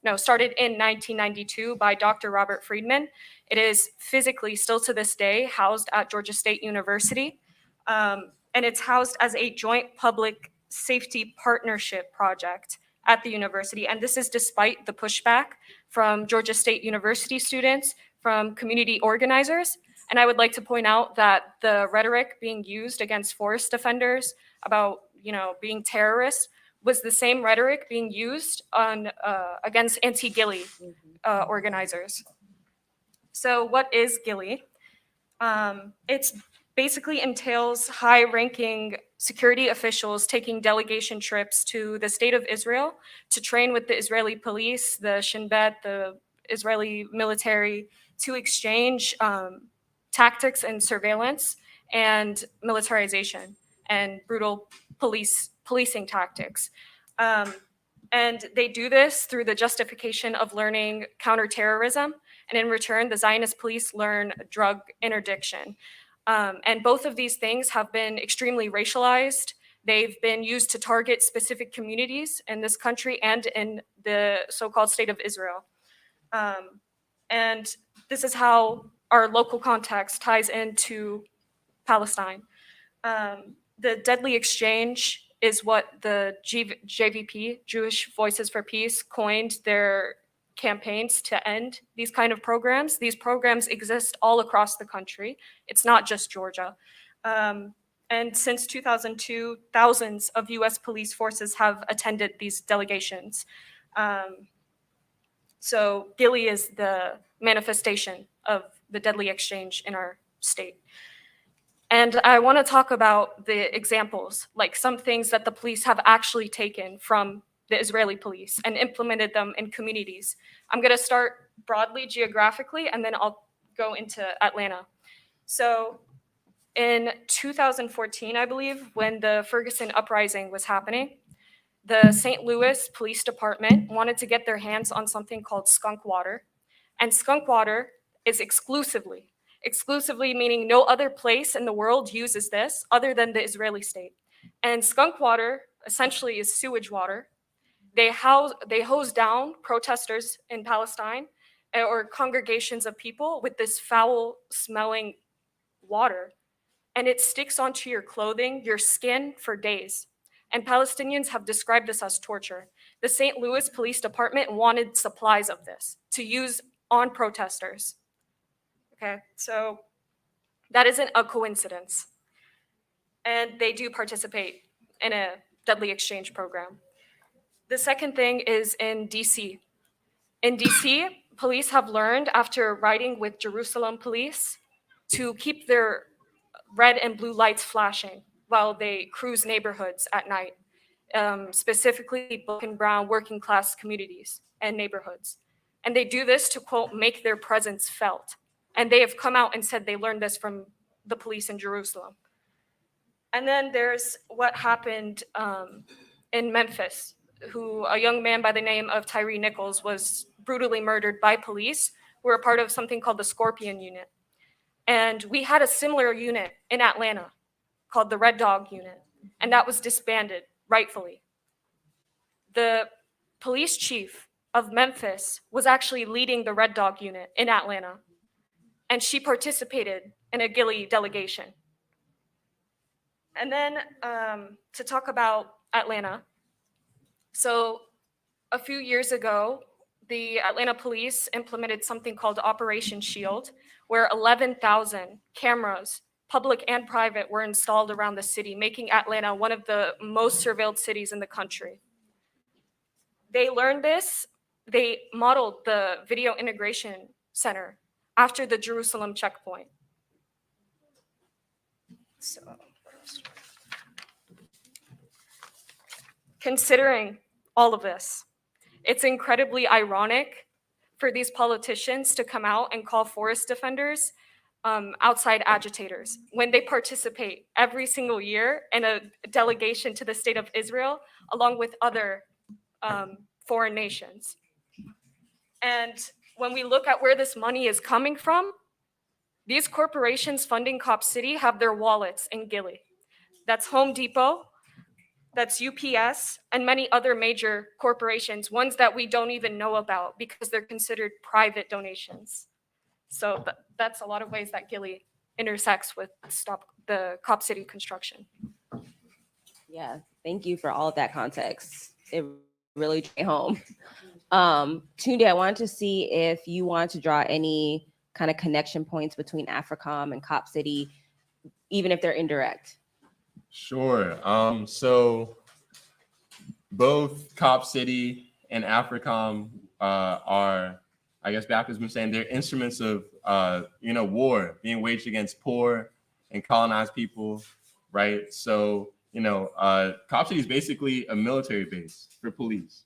1992 by Dr. Robert Friedman. It is physically, still to this day, housed at Georgia State University. And it's housed as a joint public safety partnership project at the university. And this is despite the pushback from Georgia State University students, from community organizers. And I would like to point out that the rhetoric being used against forest defenders about, being terrorists was the same rhetoric being used against anti-GILLY organizers. So what is GILLY? It's basically entails high-ranking security officials taking delegation trips to the state of Israel to train with the Israeli police, the Shin Bet, the Israeli military, to exchange tactics and surveillance and militarization and brutal policing tactics. And they do this through the justification of learning counterterrorism. And in return, the Zionist police learn drug interdiction. And both of these things have been extremely racialized. They've been used to target specific communities in this country and in the so-called state of Israel. And this is how our local context ties into Palestine. The deadly exchange is what the JVP, Jewish Voices for Peace, coined their campaigns to end these kind of programs. These programs exist all across the country. It's not just Georgia. And since 2002, thousands of US police forces have attended these delegations. So GILLY is the manifestation of the deadly exchange in our state. And I want to talk about the examples, like some things that the police have actually taken from the Israeli police and implemented them in communities. I'm going to start broadly geographically, and then I'll go into Atlanta. So in 2014, I believe, when the Ferguson uprising was happening, the St. Louis Police Department wanted to get their hands on something called skunk water. And skunk water is exclusively meaning no other place in the world uses this other than the Israeli state. And skunk water essentially is sewage water. They hose down protesters in Palestine or congregations of people with this foul smelling water. And it sticks onto your clothing, your skin for days. And Palestinians have described this as torture. The St. Louis Police Department wanted supplies of this to use on protesters. Okay, so that isn't a coincidence. and they do participate in a deadly exchange program. The second thing is in DC. In DC, police have learned after riding with Jerusalem police to keep their red and blue lights flashing while they cruise neighborhoods at night, specifically black and brown working class communities and neighborhoods. And they do this to, quote, make their presence felt. And they have come out and said they learned this from the police in Jerusalem. And then there's what happened in Memphis, who a young man by the name of Tyree Nichols was brutally murdered by police who were a part of something called the Scorpion Unit. And we had a similar unit in Atlanta called the Red Dog Unit, and that was disbanded, rightfully. The police chief of Memphis was actually leading the Red Dog Unit in Atlanta, and she participated in a GILLY delegation. And then to talk about Atlanta, so a few years ago, the Atlanta police implemented something called Operation Shield, where 11,000 cameras, public and private, were installed around the city, making Atlanta one of the most surveilled cities in the country. They learned this, they modeled the video integration center after the Jerusalem checkpoint. So, considering all of this, it's incredibly ironic for these politicians to come out and call forest defenders outside agitators when they participate every single year in a delegation to the state of Israel, along with other foreign nations. And when we look at where this money is coming from, these corporations funding Cop City have their wallets in GILLY. That's Home Depot, that's UPS, and many other major corporations, ones that we don't even know about because they're considered private donations. So that's a lot of ways that GILLY intersects with Stop the Cop City construction. Yeah, thank you for all of that context. It really came home. Tunde, I wanted to see if you want to draw any kind of connection points between AFRICOM and Cop City, even if they're indirect. Sure. So both Cop City and AFRICOM are, I guess Bap has been saying, they're instruments of war being waged against poor and colonized people, right? So Cop City is basically a military base for police,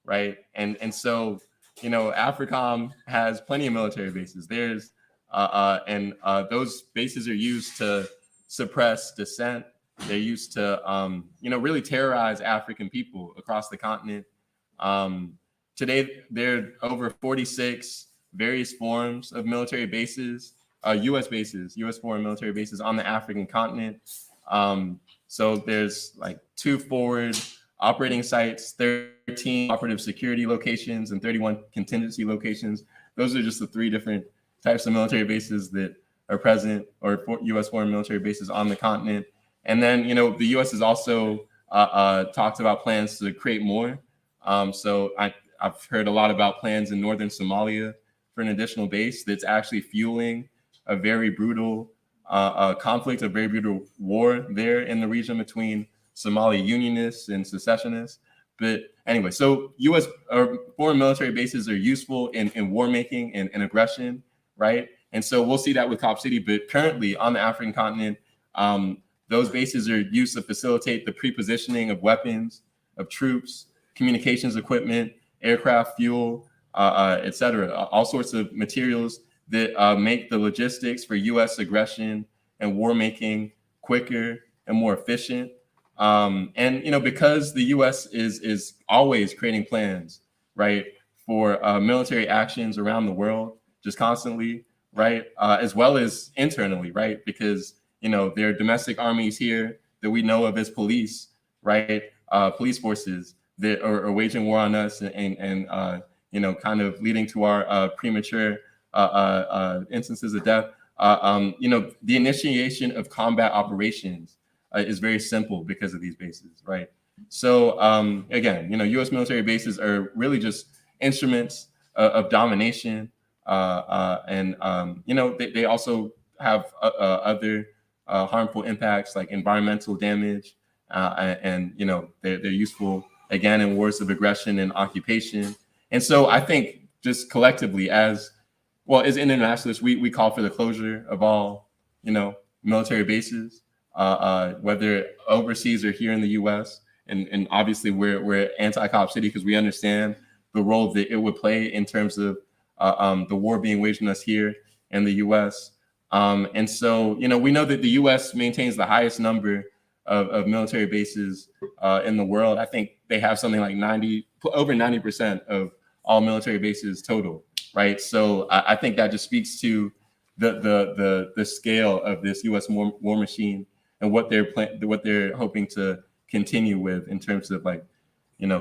right? And so AFRICOM has plenty of military bases. There's those bases are used to suppress dissent. They're used to, really terrorize African people across the continent. Today, there are over 46 various forms of military bases, U.S. bases, U.S. foreign military bases on the African continent. So there's like 2 forward operating sites, 13 operative security locations, and 31 contingency locations. Those are just the 3 different types of military bases that are present, or U.S. foreign military bases on the continent. And then, the U.S. has also talked about plans to create more. So I've heard a lot about plans in northern Somalia for an additional base that's actually fueling a very brutal conflict, a very brutal war there in the region between Somali unionists and secessionists. But anyway, so U.S. foreign military bases are useful in war making and aggression, right? And so we'll see that with Cop City. But currently on the African continent, those bases are used to facilitate the pre-positioning of weapons, of troops, communications equipment, aircraft fuel, et cetera, all sorts of materials that make the logistics for U.S. aggression and war making quicker and more efficient. And because the U.S. is always creating plans, right, for military actions around the world, just constantly, right, as well as internally, right, because there are domestic armies here that we know of as police, right, police forces that are waging war on us and kind of leading to our premature instances of death. The initiation of combat operations is very simple because of these bases, right? So again, U.S. military bases are really just instruments of domination, and they also have other harmful impacts like environmental damage, and they're useful again in wars of aggression and occupation. And so I think just collectively as internationalists, we call for the closure of all military bases, whether overseas or here in the U.S. And obviously we're anti-cop city because we understand the role that it would play in terms of the war being waged on us here in the U.S. And so, we know that the U.S. maintains the highest number of military bases in the world. I think they have something like over 90% of all military bases total, right? So I think that just speaks to the scale of this U.S. war machine and what they're hoping to continue with in terms of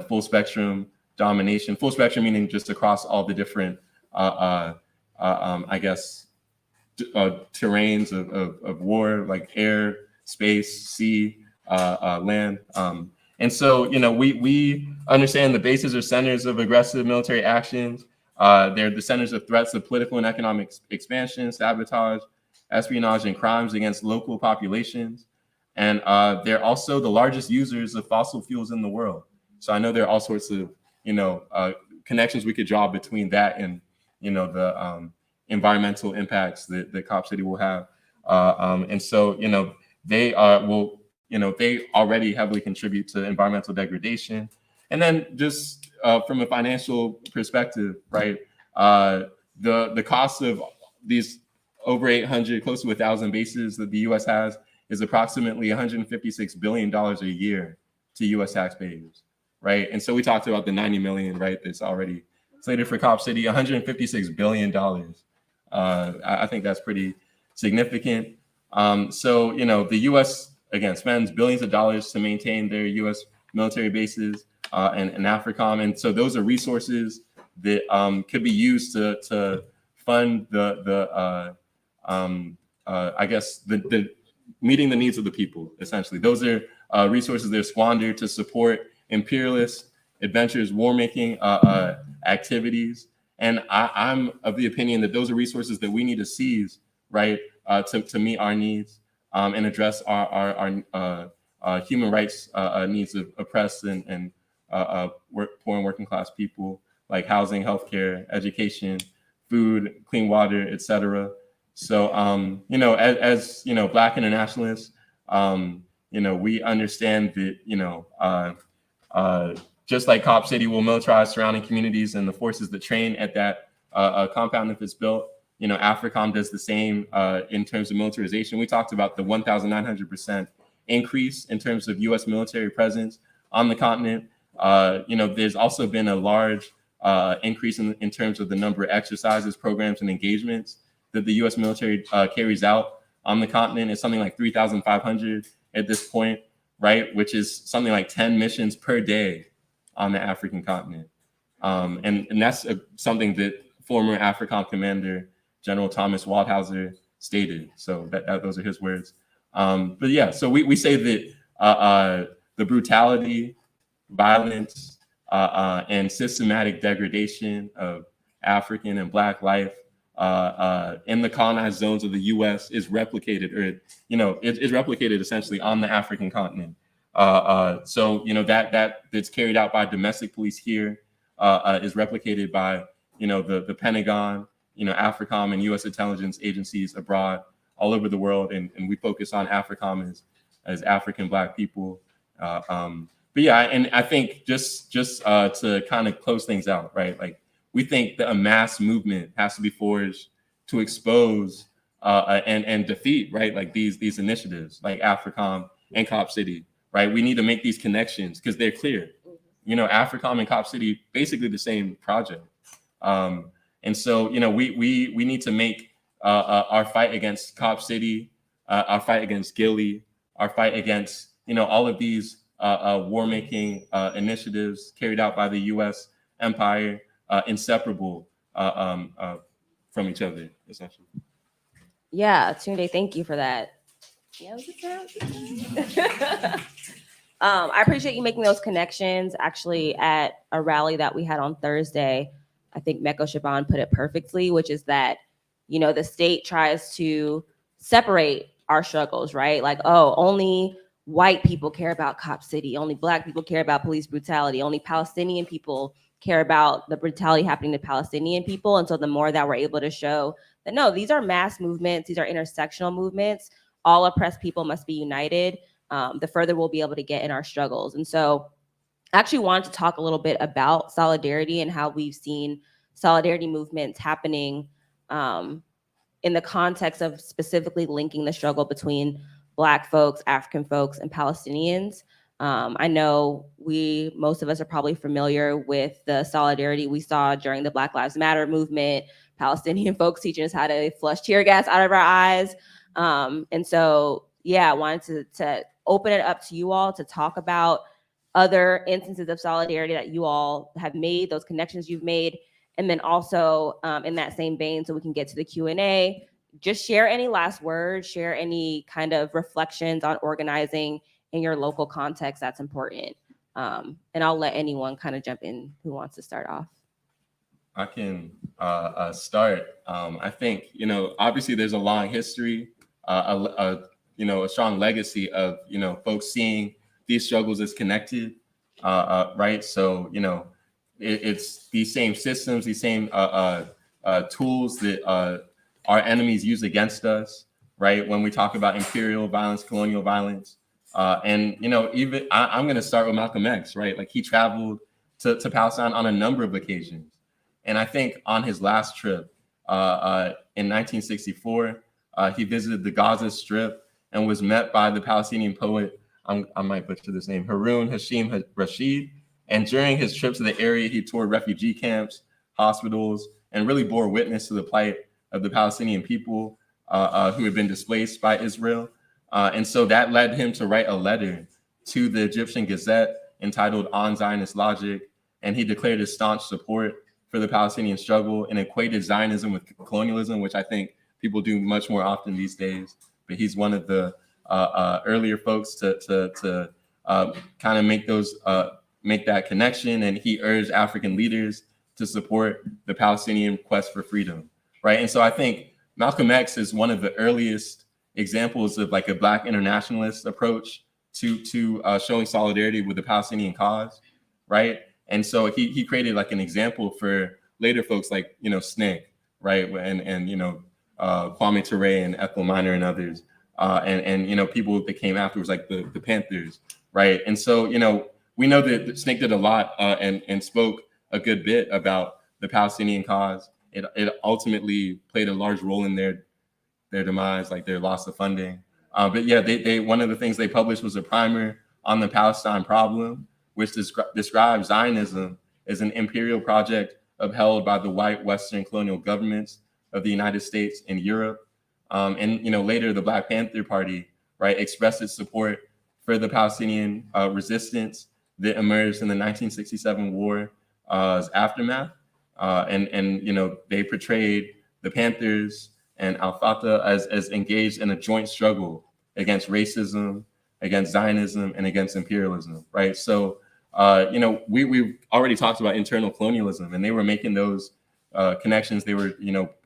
full spectrum domination. Full spectrum meaning just across all the different terrains of war, like air, space, sea, land. And so, we understand the bases or centers of aggressive military actions. They're the centers of threats of political and economic expansion, sabotage, espionage, and crimes against local populations. And they're also the largest users of fossil fuels in the world. So I know there are all sorts of, connections we could draw between that and, the environmental impacts that Cop City will have. And so, they they already heavily contribute to environmental degradation. And then just from a financial perspective, right, the cost of these over 800, close to 1,000 bases that the U.S. has is approximately $156 billion a year to U.S. taxpayers, right? And so we talked about the 90 million, right, that's already slated for Cop City, $156 billion. I think that's pretty significant. So, the U.S., again, spends billions of dollars to maintain their U.S. military bases and AFRICOM. And so those are resources that could be used to fund the meeting the needs of the people, essentially. Those are resources that are squandered to support imperialist, adventurous, war-making activities. And I'm of the opinion that those are resources that we need to seize, right, to meet our needs and address our human rights needs of oppressed and poor and working class people, like housing, healthcare, education, food, clean water, etc. So, as Black internationalists, we understand that, just like Cop City will militarize surrounding communities and the forces that train at that compound if it's built, AFRICOM does the same in terms of militarization. We talked about the 1,900% increase in terms of U.S. military presence on the continent. There's also been a large increase in terms of the number of exercises, programs, and engagements that the U.S. military carries out on the continent. It's something like 3,500 at this point, right? Which is something like 10 missions per day on the African continent. And that's something that former AFRICOM commander, General Thomas Waldhauser, stated. So those are his words. But yeah, so we say that the brutality, violence, and systematic degradation of African and Black life in the colonized zones of the U.S. is replicated, or it's replicated essentially on the African continent. So that's carried out by domestic police here, is replicated by the Pentagon, AFRICOM, and U.S. intelligence agencies abroad all over the world, and we focus on AFRICOM as African Black people. But yeah, and I think just to kind of close things out, right? Like, we think that a mass movement has to be forged to expose and defeat, right? Like these initiatives, like AFRICOM and Cop City, right? We need to make these connections because they're clear. AFRICOM and Cop City, basically the same project. And so, we need to make our fight against Cop City, our fight against GILLY, our fight against, all of these war-making initiatives carried out by the U.S. empire, inseparable from each other, essentially. Yeah, Tunde, thank you for that. Yeah, I appreciate you making those connections. Actually, at a rally that we had on Thursday, I think Meko Shaban put it perfectly, which is that, the state tries to separate our struggles, right? Like, oh, only white people care about Cop City, only Black people care about police brutality, only Palestinian people care about the brutality happening to Palestinian people. And so the more that we're able to show that, no, these are mass movements, these are intersectional movements, all oppressed people must be united, the further we'll be able to get in our struggles. And so I actually wanted to talk a little bit about solidarity and how we've seen solidarity movements happening in the context of specifically linking the struggle between Black folks, African folks, and Palestinians. I know most of us are probably familiar with the solidarity we saw during the Black Lives Matter movement, Palestinian folks teaching us how to flush tear gas out of our eyes. And so, yeah, I wanted to open it up to you all to talk about other instances of solidarity that you all have made, those connections you've made. And then also in that same vein, so we can get to the Q&A, just share any last words, share any kind of reflections on organizing in your local context that's important. And I'll let anyone kind of jump in who wants to start off. I can start. I think, obviously there's a long history, a strong legacy of, folks seeing these struggles as connected, right? So, it's these same systems, these same tools that our enemies use against us, right? When we talk about imperial violence, colonial violence, and even I'm going to start with Malcolm X, right? Like he traveled to Palestine on a number of occasions, and I think on his last trip in 1964, he visited the Gaza Strip and was met by the Palestinian poet, I might butcher this name, Harun Hashim Rashid. And during his trip to the area, he toured refugee camps, hospitals, and really bore witness to the plight of the Palestinian people who had been displaced by Israel. And so that led him to write a letter to the Egyptian Gazette entitled On Zionist Logic. And he declared his staunch support for the Palestinian struggle and equated Zionism with colonialism, which I think people do much more often these days. But he's one of the earlier folks to kind of make that connection. And he urged African leaders to support the Palestinian quest for freedom, right? And so I think Malcolm X is one of the earliest examples of like a Black internationalist approach to showing solidarity with the Palestinian cause, right? And so he created like an example for later folks like, SNCC, right? And Kwame Ture and Ethel Minor and others, and people that came afterwards, like the Panthers, right? And so, we know that SNCC did a lot and spoke a good bit about the Palestinian cause. It ultimately played a large role in their demise, like their loss of funding. But yeah, they one of the things they published was a primer on the Palestine problem, which describes Zionism as an imperial project upheld by the white Western colonial governments of the United States and Europe. And later the Black Panther Party, right, expressed its support for the Palestinian resistance that emerged in the 1967 war's aftermath. And they portrayed the Panthers and Al-Fatah as engaged in a joint struggle against racism, against Zionism, and against imperialism, right? So, we've already talked about internal colonialism, and they were making those connections. They were,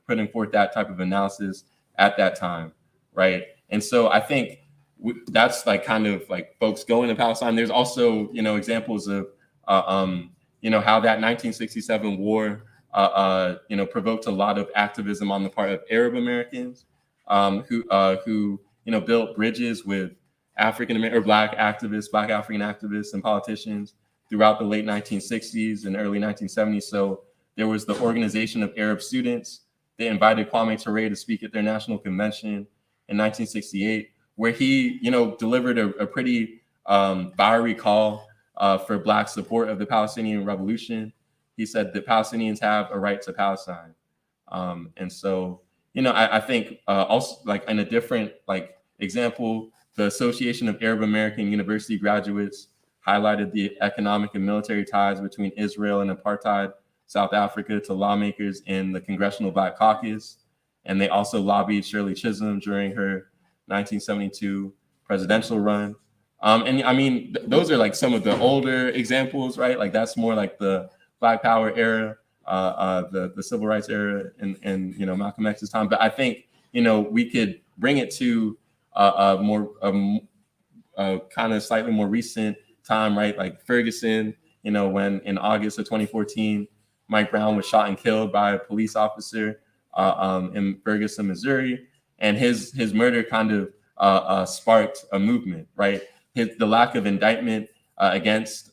putting forth that type of analysis at that time, right? And so I think that's like kind of like folks going to Palestine. There's also, examples of, how that 1967 war, provoked a lot of activism on the part of Arab Americans who built bridges with African or Black activists, Black African activists and politicians throughout the late 1960s and early 1970s. So there was the Organization of Arab Students. They invited Kwame Ture to speak at their national convention in 1968, where he, delivered a pretty fiery call for Black support of the Palestinian revolution. He said that Palestinians have a right to Palestine. And so, I think also like in a different example, the Association of Arab American University Graduates highlighted the economic and military ties between Israel and apartheid South Africa to lawmakers in the Congressional Black Caucus. And they also lobbied Shirley Chisholm during her 1972 presidential run. And I mean, those are like some of the older examples, right? Like that's more like the Black Power era, the Civil Rights era and Malcolm X's time. But I think, we could bring it to more kind of slightly more recent time, right? Like Ferguson, when in August of 2014, Mike Brown was shot and killed by a police officer in Ferguson, Missouri, and his murder kind of sparked a movement, right? The lack of indictment against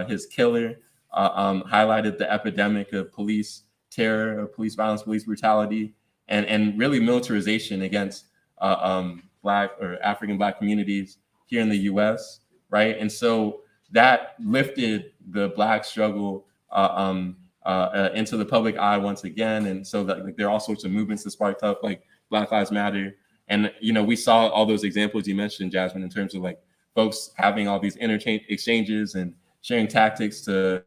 his killer highlighted the epidemic of police terror, of police violence, police brutality, and really militarization against Black or African Black communities here in the U.S., right? And so that lifted the Black struggle into the public eye once again. And so that, like, there are all sorts of movements that sparked up, like Black Lives Matter. And, we saw all those examples you mentioned, Jasmine, in terms of like folks having all these exchanges and sharing tactics to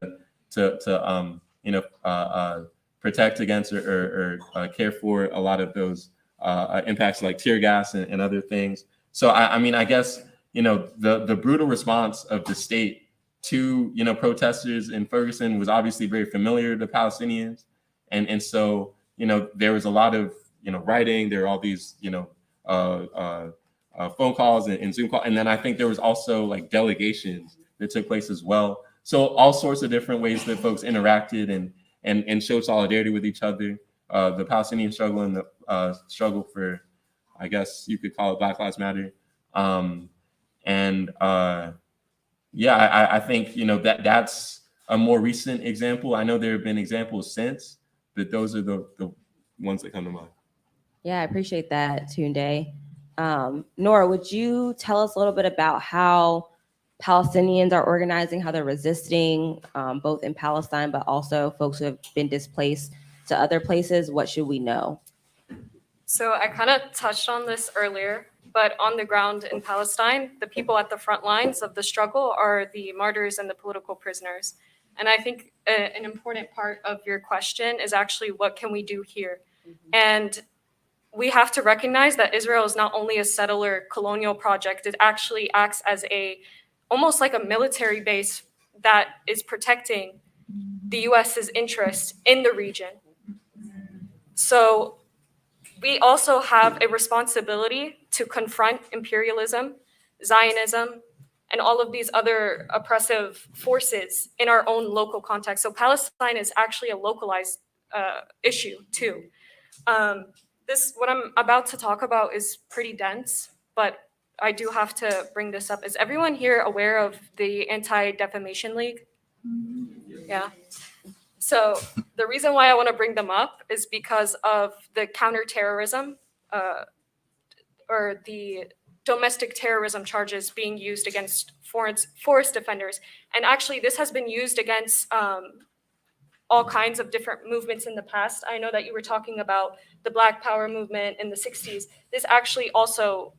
protect against or care for a lot of those impacts like tear gas and other things. So I guess, the brutal response of the state to, protesters in Ferguson was obviously very familiar to Palestinians. And so, there was a lot of, writing, there were all these, phone calls and Zoom calls. And then I think there was also like delegations that took place as well. So all sorts of different ways that folks interacted and showed solidarity with each other. The Palestinian struggle and the struggle for, I guess you could call it Black Lives Matter. I think, that's a more recent example. I know there have been examples since, but those are the ones that come to mind. Yeah, I appreciate that, Tunde. Nora, would you tell us a little bit about how Palestinians are organizing, how they're resisting, both in Palestine, but also folks who have been displaced to other places? What should we know? So I kind of touched on this earlier, but on the ground in Palestine, the people at the front lines of the struggle are the martyrs and the political prisoners. And I think an important part of your question is actually, what can we do here? And we have to recognize that Israel is not only a settler colonial project, it actually acts as almost like a military base that is protecting the US's interest in the region. So we also have a responsibility to confront imperialism, Zionism, and all of these other oppressive forces in our own local context. So Palestine is actually a localized issue too. What I'm about to talk about is pretty dense, but I do have to bring this up. Is everyone here aware of the Anti-Defamation League? Yeah. So the reason why I want to bring them up is because of the counterterrorism or the domestic terrorism charges being used against forest defenders. And actually, this has been used against all kinds of different movements in the past. I know that you were talking about the Black Power movement in the 60s. This actually also,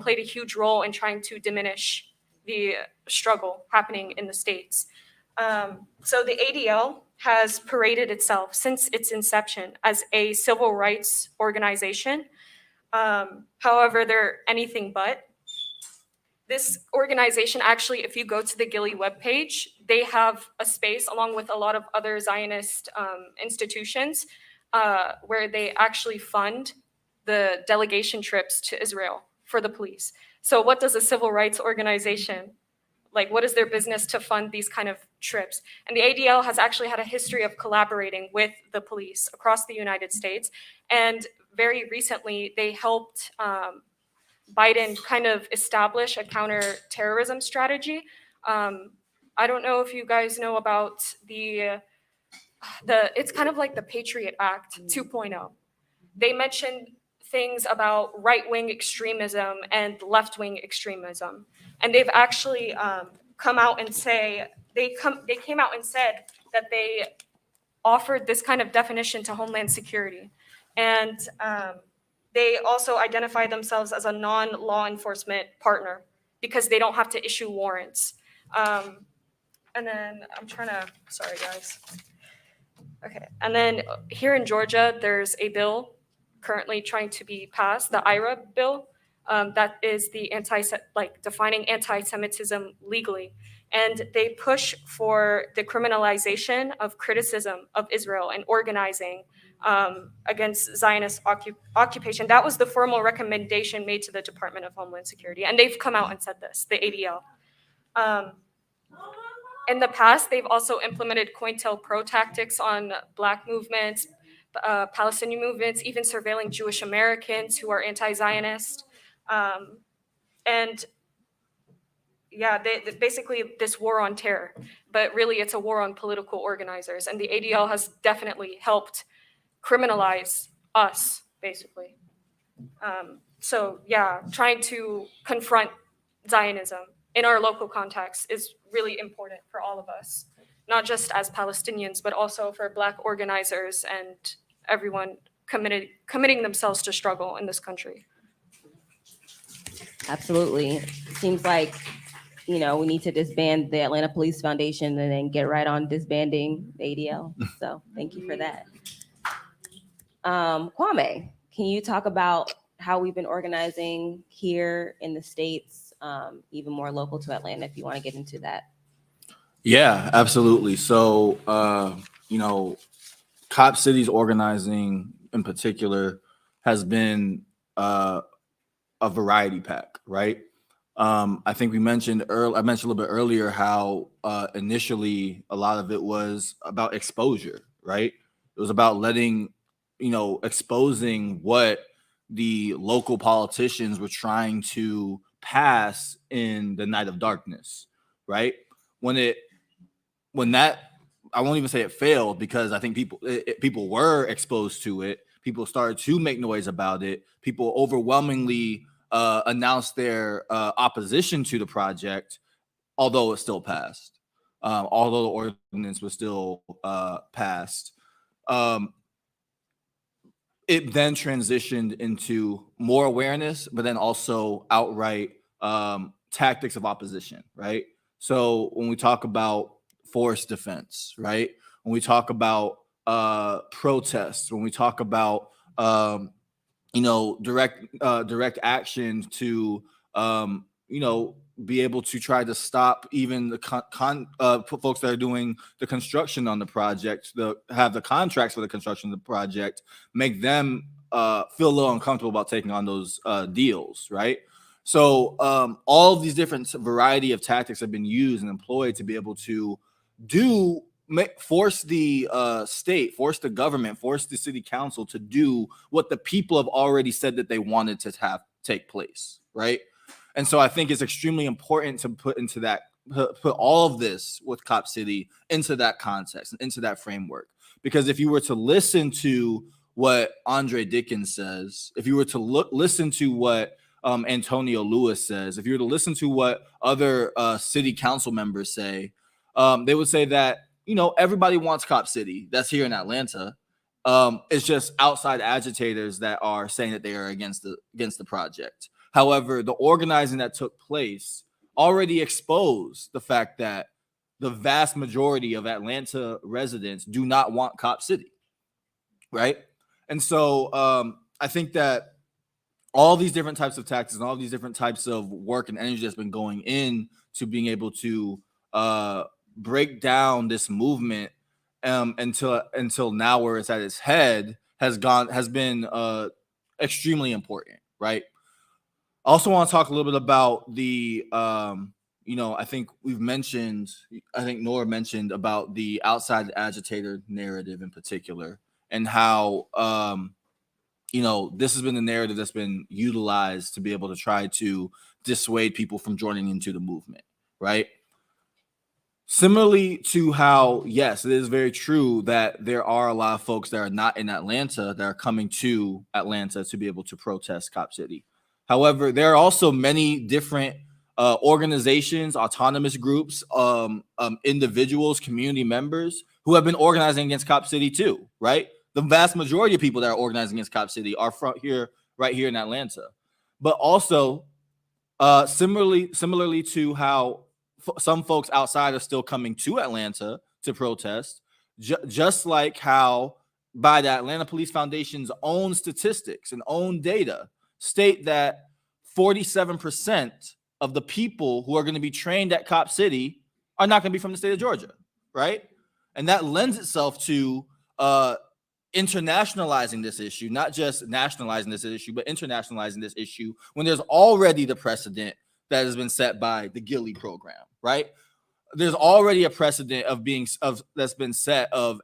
played a huge role in trying to diminish the struggle happening in the States. So the ADL has paraded itself since its inception as a civil rights organization. However, they're anything but. This organization, actually, if you go to the GILLY webpage, they have a space along with a lot of other Zionist institutions where they actually fund the delegation trips to Israel for the police. So what does a civil rights organization, what is their business to fund these kind of trips? And the ADL has actually had a history of collaborating with the police across the United States. And very recently, they helped Biden kind of establish a counterterrorism strategy. I don't know if you guys know about it's kind of like the Patriot Act 2.0. They mentioned things about right-wing extremism and left-wing extremism. And they've actually come out and they came out and said that they offered this kind of definition to Homeland Security. And they also identify themselves as a non-law enforcement partner because they don't have to issue warrants. And then sorry guys. Okay, and then here in Georgia, there's a bill currently trying to be passed, the IRA bill, that is the defining anti-Semitism legally. And they push for the criminalization of criticism of Israel and organizing against Zionist occupation. That was the formal recommendation made to the Department of Homeland Security, and they've come out and said this, the ADL. In the past, they've also implemented COINTELPRO tactics on Black movements, Palestinian movements, even surveilling Jewish Americans who are anti-Zionist. And yeah, they basically this war on terror, but really it's a war on political organizers. And the ADL has definitely helped criminalize us, basically. So yeah, trying to confront Zionism in our local context is really important for all of us, not just as Palestinians, but also for Black organizers and everyone committing themselves to struggle in this country. Absolutely. Seems like, we need to disband the Atlanta Police Foundation and then get right on disbanding the ADL. So thank you for that. Kwame, can you talk about how we've been organizing here in the States, even more local to Atlanta, if you want to get into that? Yeah, absolutely. So, Cop City's organizing in particular has been a variety pack, right? I think I mentioned a little bit earlier how initially a lot of it was about exposure, right? It was about exposing what the local politicians were trying to pass in the night of darkness, right? When that, I won't even say it failed, because I think people were exposed to it. People started to make noise about it. People overwhelmingly announced their opposition to the project, although it still passed, although the ordinance was still passed. It then transitioned into more awareness, but then also outright tactics of opposition, right? So when we talk about forest defense, right? When we talk about protests, when we talk about direct action to be able to try to stop even the folks that are doing the construction on the project, have the contracts for the construction of the project, make them feel a little uncomfortable about taking on those deals, right? So all of these different variety of tactics have been used and employed to be able to force the state, force the government, force the city council to do what the people have already said that they wanted to have take place, right? And so I think it's extremely important to put all of this with Cop City into that context and into that framework. Because if you were to listen to what Andre Dickens says, if you were to listen to what Antonio Lewis says, if you were to listen to what other city council members say, they would say that, everybody wants Cop City. That's here in Atlanta. It's just outside agitators that are saying that they are against the project. However, the organizing that took place already exposed the fact that the vast majority of Atlanta residents do not want Cop City, right? And so I think that all these different types of tactics and all these different types of work and energy that's been going in to being able to break down this movement until now, where it's at its head, has been extremely important, right? I also want to talk a little bit about the I think Nora mentioned about the outside agitator narrative in particular, and how this has been the narrative that's been utilized to be able to try to dissuade people from joining into the movement, right? Similarly to how, yes, it is very true that there are a lot of folks that are not in Atlanta that are coming to Atlanta to be able to protest Cop City. However, there are also many different organizations, autonomous groups, individuals, community members who have been organizing against Cop City too, right? The vast majority of people that are organizing against Cop City are right here in Atlanta. But also, similarly to how some folks outside are still coming to Atlanta to protest, just like how by the Atlanta Police Foundation's own statistics and own data state that 47% of the people who are going to be trained at Cop City are not going to be from the state of Georgia, right? And that lends itself to internationalizing this issue, not just nationalizing this issue, but internationalizing this issue when there's already the precedent that has been set by the GILLY program, right? There's already a precedent that's been set of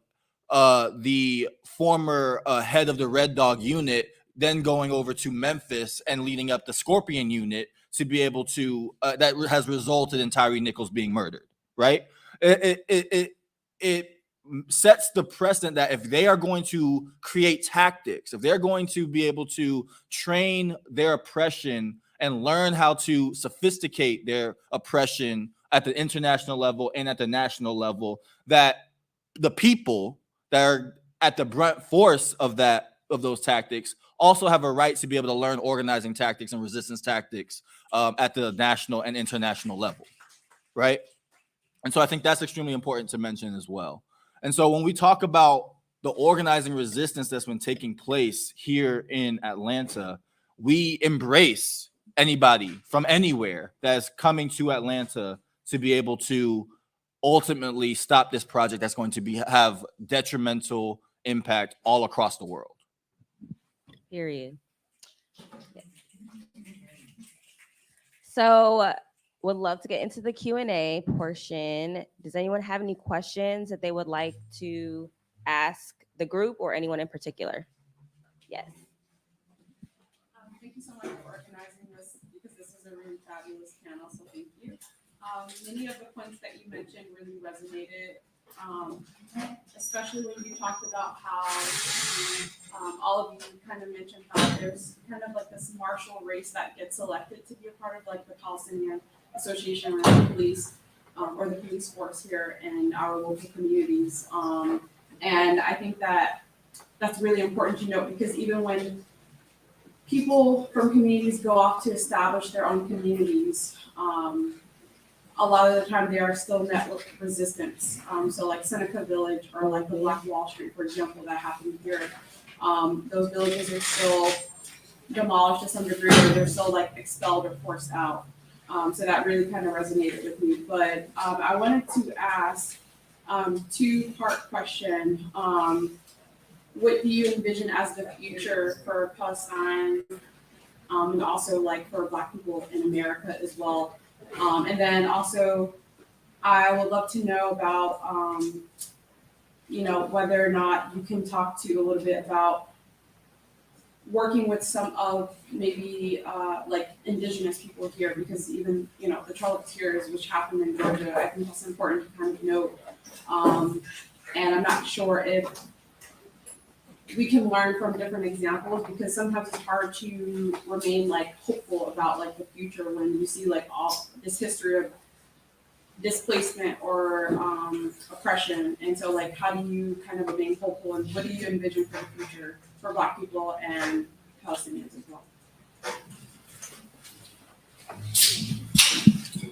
the former head of the Red Dog unit then going over to Memphis and leading up the Scorpion unit to be able to that has resulted in Tyree Nichols being murdered, right? It sets the precedent that if they are going to create tactics, if they're going to be able to train their oppression and learn how to sophisticate their oppression at the international level and at the national level, that the people that are at the brunt force of those tactics also have a right to be able to learn organizing tactics and resistance tactics at the national and international level, right? And so I think that's extremely important to mention as well. And so when we talk about the organizing resistance that's been taking place here in Atlanta, we embrace anybody from anywhere that's coming to Atlanta to be able to ultimately stop this project that's going to have detrimental impact all across the world. Period. Yes. So would love to get into the Q&A portion. Does anyone have any questions that they would like to ask the group or anyone in particular? Yes. Thank you so much for organizing this, because this is a really fabulous panel, so thank you. Many of the points that you mentioned really resonated, especially when you talked about how all of you kind of mentioned how there's kind of like this martial race that gets selected to be a part of like the Palestinian Association or the police or the police force here in our local communities. And I think that that's really important to note, because even when people from communities go off to establish their own communities, a lot of the time they are still met with resistance. So like Seneca Village or like the Black Wall Street, for example, that happened here. Those villages are still demolished to some degree, or they're still like expelled or forced out. So that really kind of resonated with me. But I wanted to ask two-part question. What do you envision as the future for Palestine, and also like for Black people in America as well? And then also, I would love to know about, whether or not you can talk to a little bit about working with some of maybe like indigenous people here, because even, the Charlotte Tears, which happened in Georgia, I think that's important to kind of note. And I'm not sure if we can learn from different examples, because sometimes it's hard to remain like hopeful about like the future when you see like all this history of displacement or oppression. And so like, how do you kind of remain hopeful, and what do you envision for the future for Black people and Palestinians as well?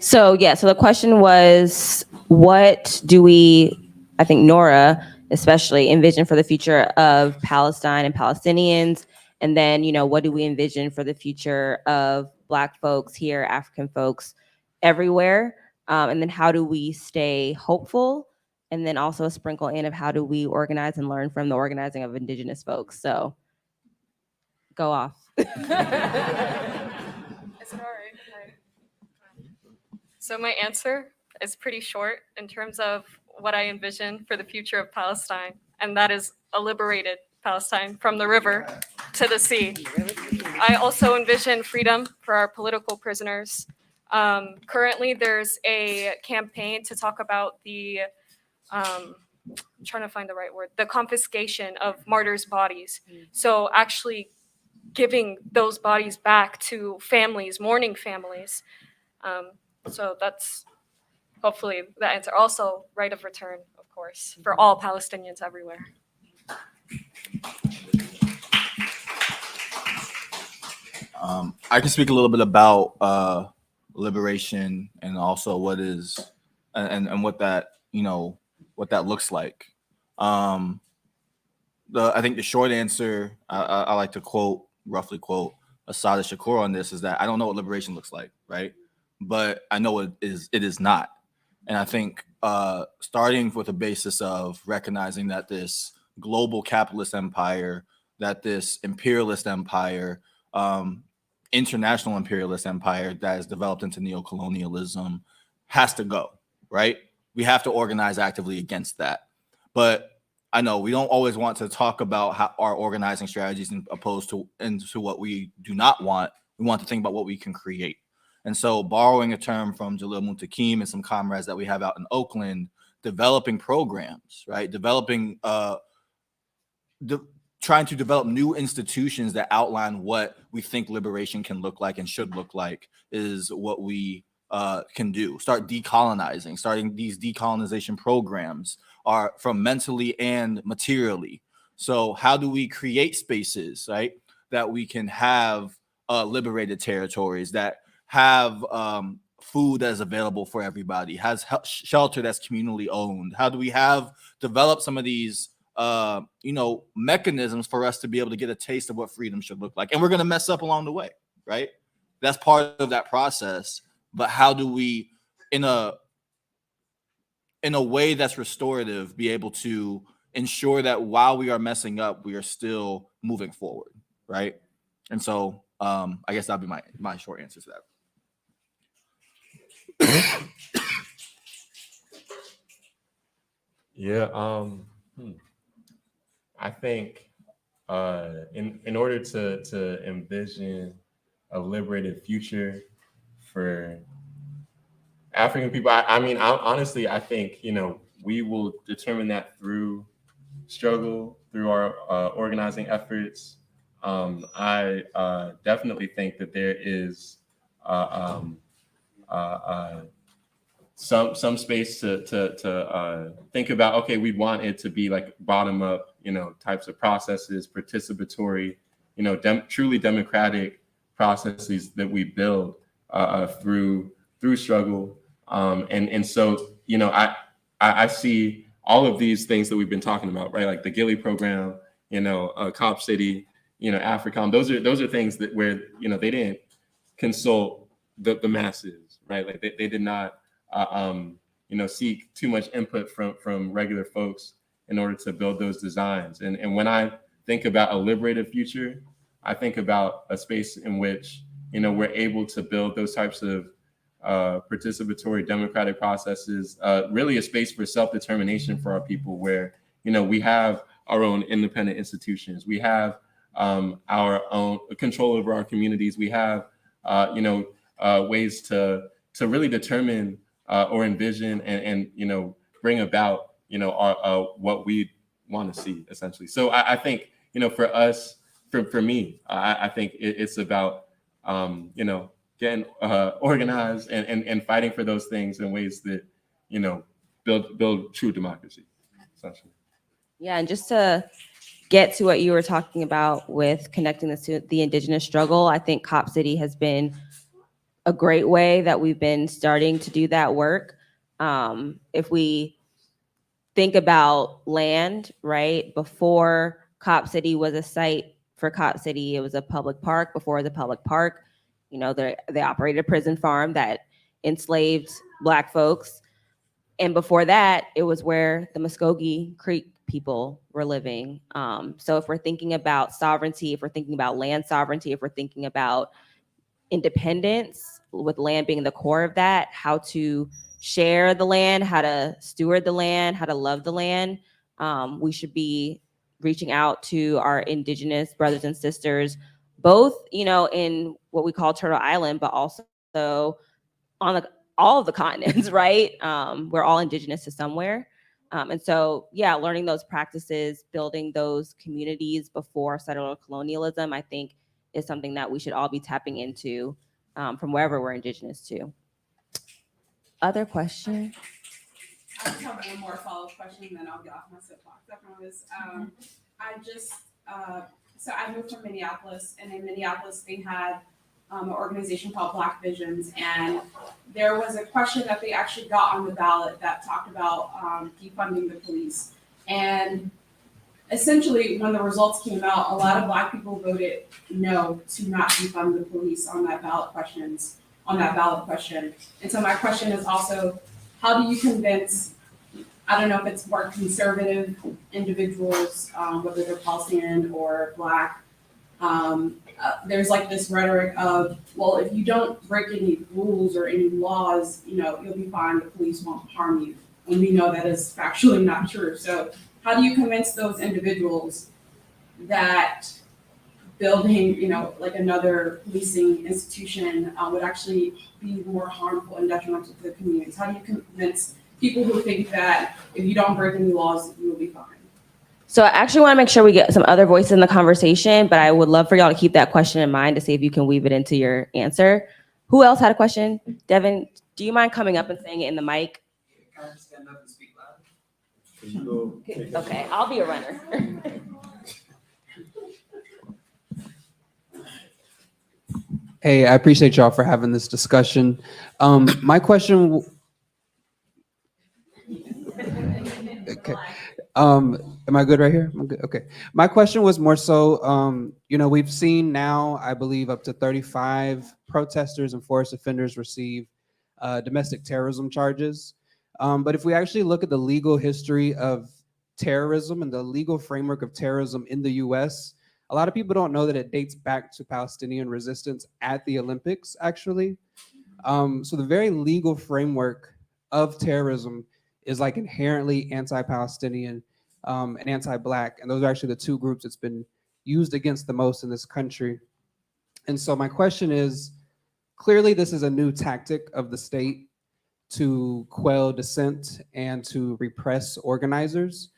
So the question was, what do we, I think Nora especially, envision for the future of Palestine and Palestinians? And then, what do we envision for the future of Black folks here, African folks everywhere? And then how do we stay hopeful? And then also a sprinkle in of how do we organize and learn from the organizing of indigenous folks? So go off. It's all right. So my answer is pretty short in terms of what I envision for the future of Palestine, and that is a liberated Palestine from the river to the sea. I also envision freedom for our political prisoners. Currently, there's a campaign to talk about the, I'm trying to find the right word, the confiscation of martyrs' bodies. So actually giving those bodies back to families, mourning families. So that's hopefully the answer. Also, right of return, of course, for all Palestinians everywhere. I can speak a little bit about liberation and also what is and what that what that looks like. I think the short answer, I like to roughly quote Assata Shakur on this, is that I don't know what liberation looks like, right? But I know it is not. And I think starting with a basis of recognizing that this global capitalist empire, that this imperialist empire, international imperialist empire that is developed into neocolonialism has to go, right? We have to organize actively against that. But I know we don't always want to talk about how our organizing strategies opposed to into what we do not want. We want to think about what we can create. And so, borrowing a term from Jalil Muntakim and some comrades that we have out in Oakland, developing programs, right? Trying to develop new institutions that outline what we think liberation can look like and should look like is what we can do. Start decolonizing, starting these decolonization programs are from mentally and materially. So how do we create spaces, right, that we can have liberated territories, that have food that is available for everybody, has shelter that's communally owned? How do we develop some of these mechanisms for us to be able to get a taste of what freedom should look like? And we're going to mess up along the way, right? That's part of that process. But how do we, in a way that's restorative, be able to ensure that while we are messing up, we are still moving forward, right? And so I guess that'd be my short answer to that. Yeah, I think in order to envision a liberated future for African people, honestly, I think, we will determine that through struggle, through our organizing efforts. I definitely think that there is some space to think about, okay, we want it to be like bottom up, types of processes, participatory, truly democratic processes that we build through struggle. And so, I see all of these things that we've been talking about, right? Like the GILLY program, COP City, AFRICOM. Those are things that where, they didn't consult the masses, right? Like they did not, seek too much input from regular folks in order to build those designs. And when I think about a liberated future, I think about a space in which, we're able to build those types of participatory democratic processes, really a space for self-determination for our people where, we have our own independent institutions. We have our own control over our communities. We have, ways to really determine or envision and bring about, our what we want to see, essentially. So I think, for us, for me, I think it's about, getting organized and fighting for those things in ways that, build true democracy, essentially. Yeah, and just to get to what you were talking about with connecting this to the indigenous struggle, I think COP City has been a great way that we've been starting to do that work. If we think about land, right, before COP City was a site for COP City, it was a public park. Before it was a public park, they operated a prison farm that enslaved Black folks. And before that, it was where the Muskogee Creek people were living. So if we're thinking about sovereignty, if we're thinking about land sovereignty, if we're thinking about independence, with land being the core of that, how to share the land, how to steward the land, how to love the land, we should be reaching out to our indigenous brothers and sisters, both, in what we call Turtle Island, but also on all of the continents, right? We're all indigenous to somewhere. And so, yeah, learning those practices, building those communities before settler colonialism, I think is something that we should all be tapping into from wherever we're indigenous to. Other question? I just have one more follow-up question, and then I'll get off my soapbox. I promise. So I moved from Minneapolis, and in Minneapolis they had an organization called Black Visions, and there was a question that they actually got on the ballot that talked about defunding the police. And essentially, when the results came out, a lot of Black people voted no to not defund the police on that ballot question. And so my question is also, how do you convince I don't know if it's more conservative individuals, whether they're Palestinian or Black. There's like this rhetoric of, well, if you don't break any rules or any laws, you'll be fine. The police won't harm you. And we know that is factually not true. So how do you convince those individuals that building, like another policing institution would actually be more harmful and detrimental to the communities? How do you convince people who think that if you don't break any laws, you will be fine? So I actually want to make sure we get some other voices in the conversation, but I would love for y'all to keep that question in mind to see if you can weave it into your answer. Who else had a question? Devin, do you mind coming up and saying it in the mic? Can I stand up and speak loud? Okay, I'll be a runner. Hey, I appreciate y'all for having this discussion. My question. Okay. Am I good right here? I'm good. Okay. My question was more so, we've seen now, I believe, up to 35 protesters and forest offenders receive domestic terrorism charges. But if we actually look at the legal history of terrorism and the legal framework of terrorism in the US, a lot of people don't know that it dates back to Palestinian resistance at the Olympics, actually. So the very legal framework of terrorism is like inherently anti-Palestinian and anti-Black. And those are actually the two groups that's been used against the most in this country. And so my question is, clearly this is a new tactic of the state to quell dissent and to repress organizers.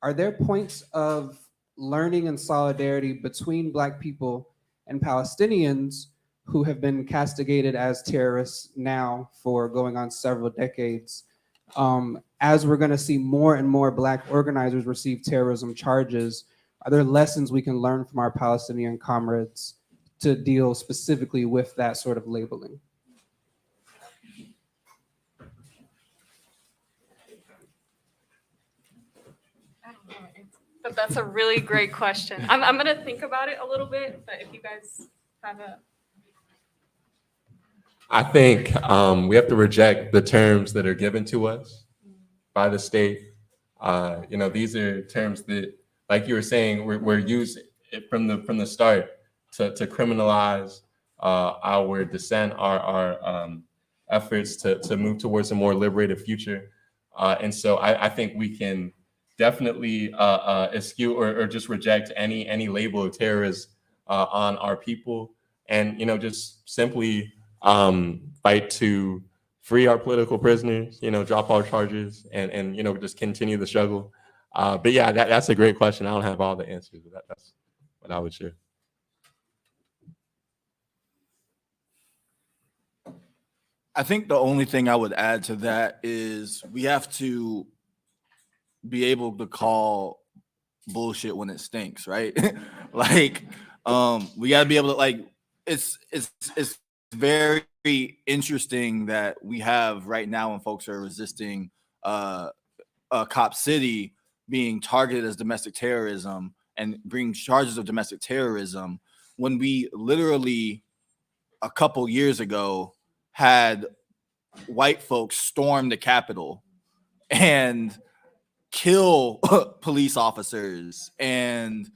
Are there points of learning and solidarity between Black people and Palestinians who have been castigated as terrorists now for going on several decades? As we're going to see more and more Black organizers receive terrorism charges, are there lessons we can learn from our Palestinian comrades to deal specifically with that sort of labeling? But that's a really great question. I'm going to think about it a little bit, but if you guys have a... I think we have to reject the terms that are given to us by the state. These are terms that, like you were saying, we're used from the start to criminalize our dissent, our efforts to move towards a more liberated future. And so I think we can definitely eschew or just reject any label of terrorist on our people, and just simply fight to free our political prisoners, drop our charges, and just continue the struggle. But yeah, that's a great question. I don't have all the answers, but that's what I would share. I think the only thing I would add to that is we have to be able to call bullshit when it stinks, right? We gotta be able to it's very interesting that we have right now when folks are resisting Cop City being targeted as domestic terrorism and bring charges of domestic terrorism when we literally a couple years ago had white folks storm the Capitol and kill police officers and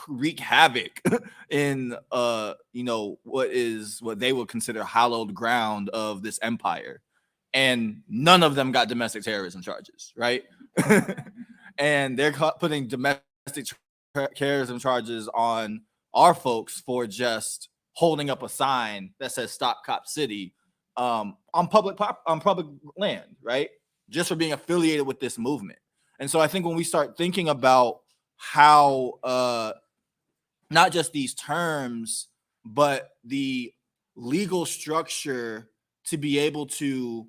wreak havoc in what they would consider hallowed ground of this empire, and none of them got domestic terrorism charges, right? And they're putting domestic terrorism charges on our folks for just holding up a sign that says "Stop Cop City" on public land, right? Just for being affiliated with this movement. And so I think when we start thinking about how not just these terms, but the legal structure to be able to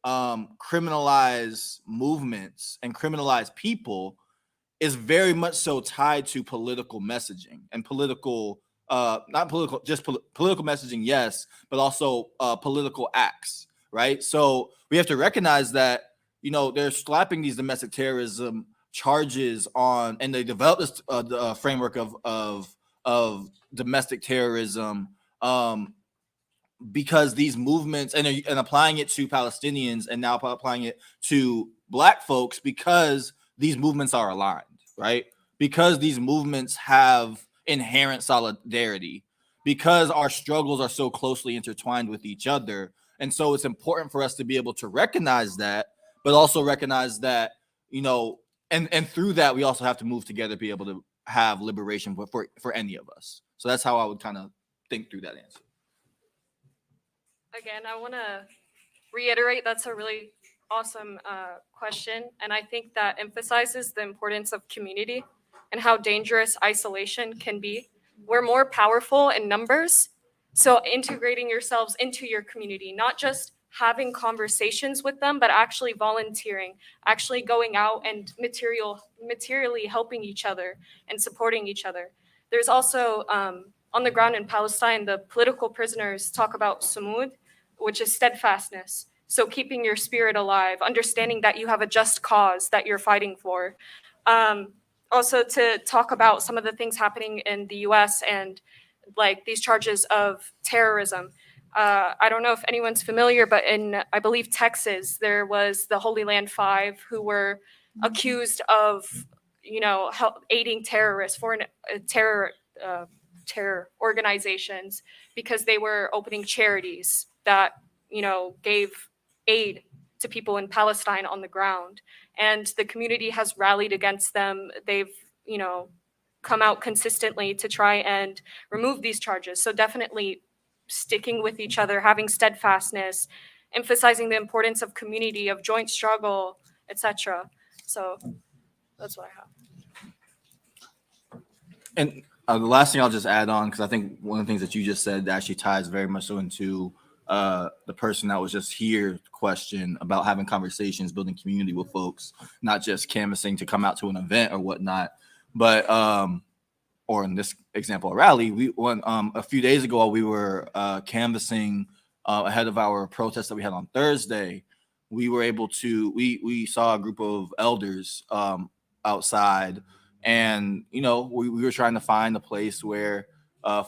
criminalize movements and criminalize people is very much so tied to political messaging and political political messaging, yes, but also political acts, right? So we have to recognize that they're slapping these domestic terrorism charges on, and they developed this framework of domestic terrorism because these movements and applying it to Palestinians and now applying it to Black folks because these movements are aligned, right? Because these movements have inherent solidarity, because our struggles are so closely intertwined with each other. And so it's important for us to be able to recognize that, but also recognize that, you know, and through that, we also have to move together, be able to have liberation for any of us. So that's how I would kind of think through that answer. Again, I want to reiterate that's a really awesome question. And I think that emphasizes the importance of community and how dangerous isolation can be. We're more powerful in numbers. So integrating yourselves into your community, not just having conversations with them, but actually volunteering, actually going out and materially helping each other and supporting each other. There's also, on the ground in Palestine, the political prisoners talk about sumud, which is steadfastness. So keeping your spirit alive, understanding that you have a just cause that you're fighting for. Also to talk about some of the things happening in the US and like these charges of terrorism. I don't know if anyone's familiar, but in, I believe, Texas, there was the Holy Land Five who were accused of, you know, aiding terrorists, foreign terror organizations, because they were opening charities that, you know, gave aid to people in Palestine on the ground. And the community has rallied against them. They've, you know, come out consistently to try and remove these charges. So definitely sticking with each other, having steadfastness, emphasizing the importance of community, of joint struggle, etc. So that's what I have. And the last thing I'll just add on, because I think one of the things that you just said actually ties very much so into the person that was just here question about having conversations, building community with folks, not just canvassing to come out to an event or whatnot, but or in this example, a rally. A few days ago, we were canvassing ahead of our protest that we had on Thursday. We were able to, we saw a group of elders outside, and, you know, we were trying to find a place where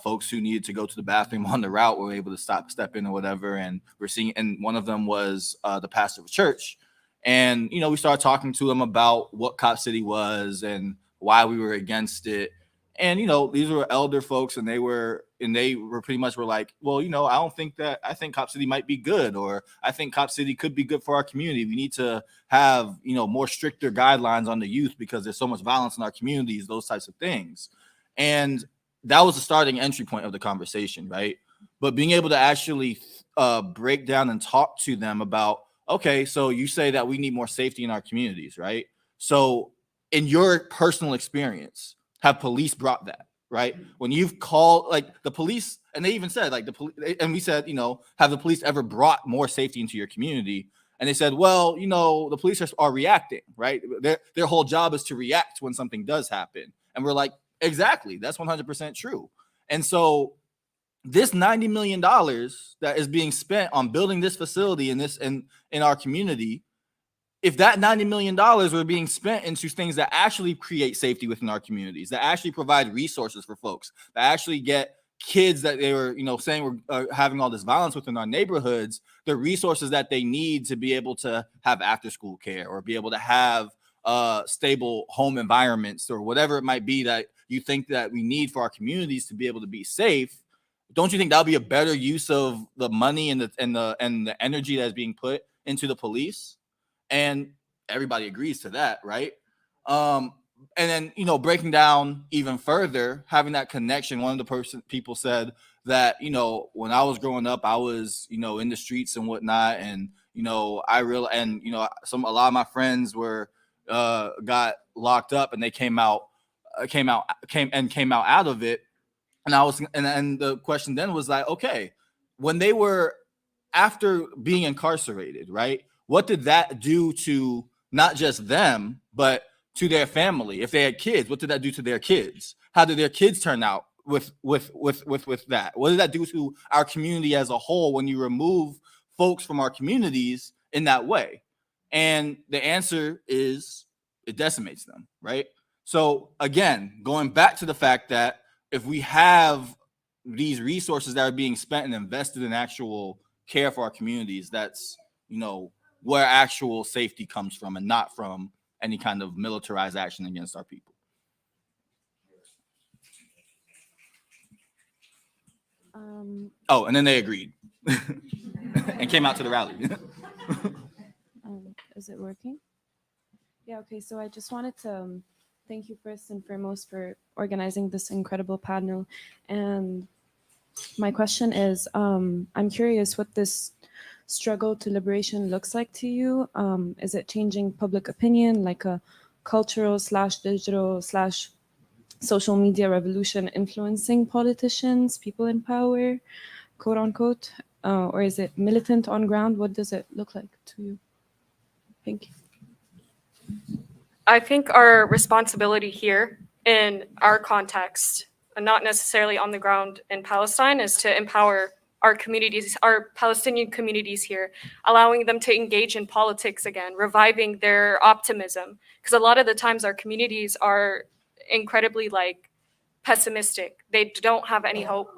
folks who needed to go to the bathroom on the route were able to step in or whatever. And we're seeing, and one of them was the pastor of a church. And, you know, we started talking to him about what Cop City was and why we were against it. And, you know, these were elder folks, and they were pretty much were like, well, you know, I think Cop City might be good, or I think Cop City could be good for our community. We need to have, you know, more stricter guidelines on the youth because there's so much violence in our communities, those types of things. And that was the starting entry point of the conversation, right? But being able to actually break down and talk to them about, okay, so you say that we need more safety in our communities, right? So in your personal experience, have police brought that, right? When you've called, like, the police, and they even said, like, and we said, you know, have the police ever brought more safety into your community? And they said, well, you know, the police are reacting, right? Their whole job is to react when something does happen. And we're like, exactly, that's 100% true. And so this $90 million that is being spent on building this facility in our community, if that $90 million were being spent into things that actually create safety within our communities, that actually provide resources for folks, that actually get kids that they were, you know, saying we're having all this violence within our neighborhoods, the resources that they need to be able to have after school care or be able to have stable home environments or whatever it might be that you think that we need for our communities to be able to be safe, don't you think that'll be a better use of the money and the energy that's being put into the police? And everybody agrees to that, right? And then, you know, breaking down even further, having that connection. One of the people said that, you know, when I was growing up, I was, you know, in the streets and whatnot, and, you know, a lot of my friends were got locked up, and they came out out of it. And the question then was like, okay, when they were after being incarcerated, right? What did that do to not just them, but to their family? If they had kids, what did that do to their kids? How did their kids turn out with that? What did that do to our community as a whole when you remove folks from our communities in that way? And the answer is it decimates them, right? So again, going back to the fact that if we have these resources that are being spent and invested in actual care for our communities, that's, you know, where actual safety comes from, and not from any kind of militarized action against our people. Oh, and then they agreed and came out to the rally. Is it working? Yeah, okay. So I just wanted to thank you first and foremost for organizing this incredible panel. And my question is, I'm curious what this struggle to liberation looks like to you. Is it changing public opinion, like a cultural / digital / social media revolution influencing politicians, people in power, quote unquote? Or is it militant on ground? What does it look like to you? Thank you. I think our responsibility here in our context, and not necessarily on the ground in Palestine, is to empower our communities, our Palestinian communities here, allowing them to engage in politics again, reviving their optimism. Because a lot of the times our communities are incredibly like pessimistic. They don't have any hope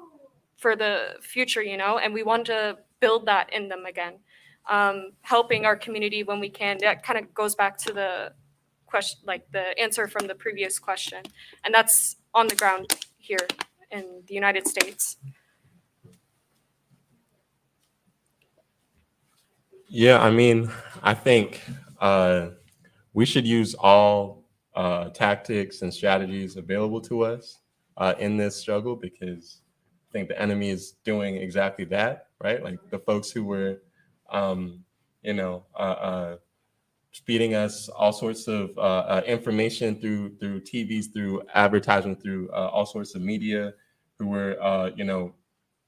for the future, you know, and we want to build that in them again. Helping our community when we can. That kind of goes back to the question, like the answer from the previous question, and that's on the ground here in the United States. Yeah, I mean, I think we should use all tactics and strategies available to us in this struggle, because I think the enemy is doing exactly that, right? Like the folks who were, feeding us all sorts of information through TVs, through advertisement, through all sorts of media, who were,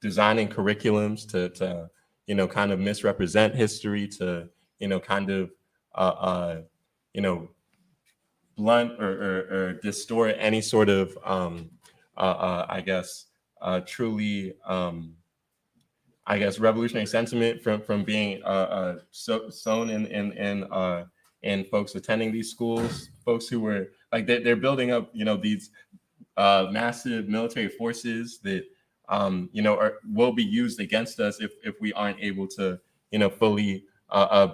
designing curriculums to kind of misrepresent history, to, kind of, blunt or distort any sort of, truly, revolutionary sentiment from being sown in folks attending these schools, folks who were like, they're building up, these massive military forces that, will be used against us if we aren't able to, fully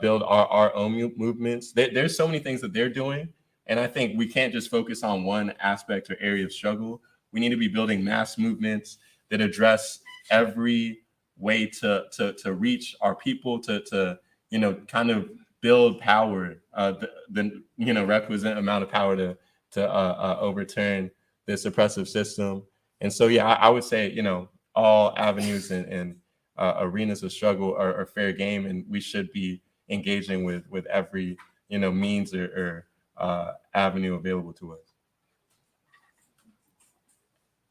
build our own movements. There's so many things that they're doing. And I think we can't just focus on one aspect or area of struggle. We need to be building mass movements that address every way to reach our people, to kind of build power, the requisite amount of power to overturn this oppressive system. And so, yeah, I would say, all avenues and arenas of struggle are fair game, and we should be engaging with every, means or avenue available to us.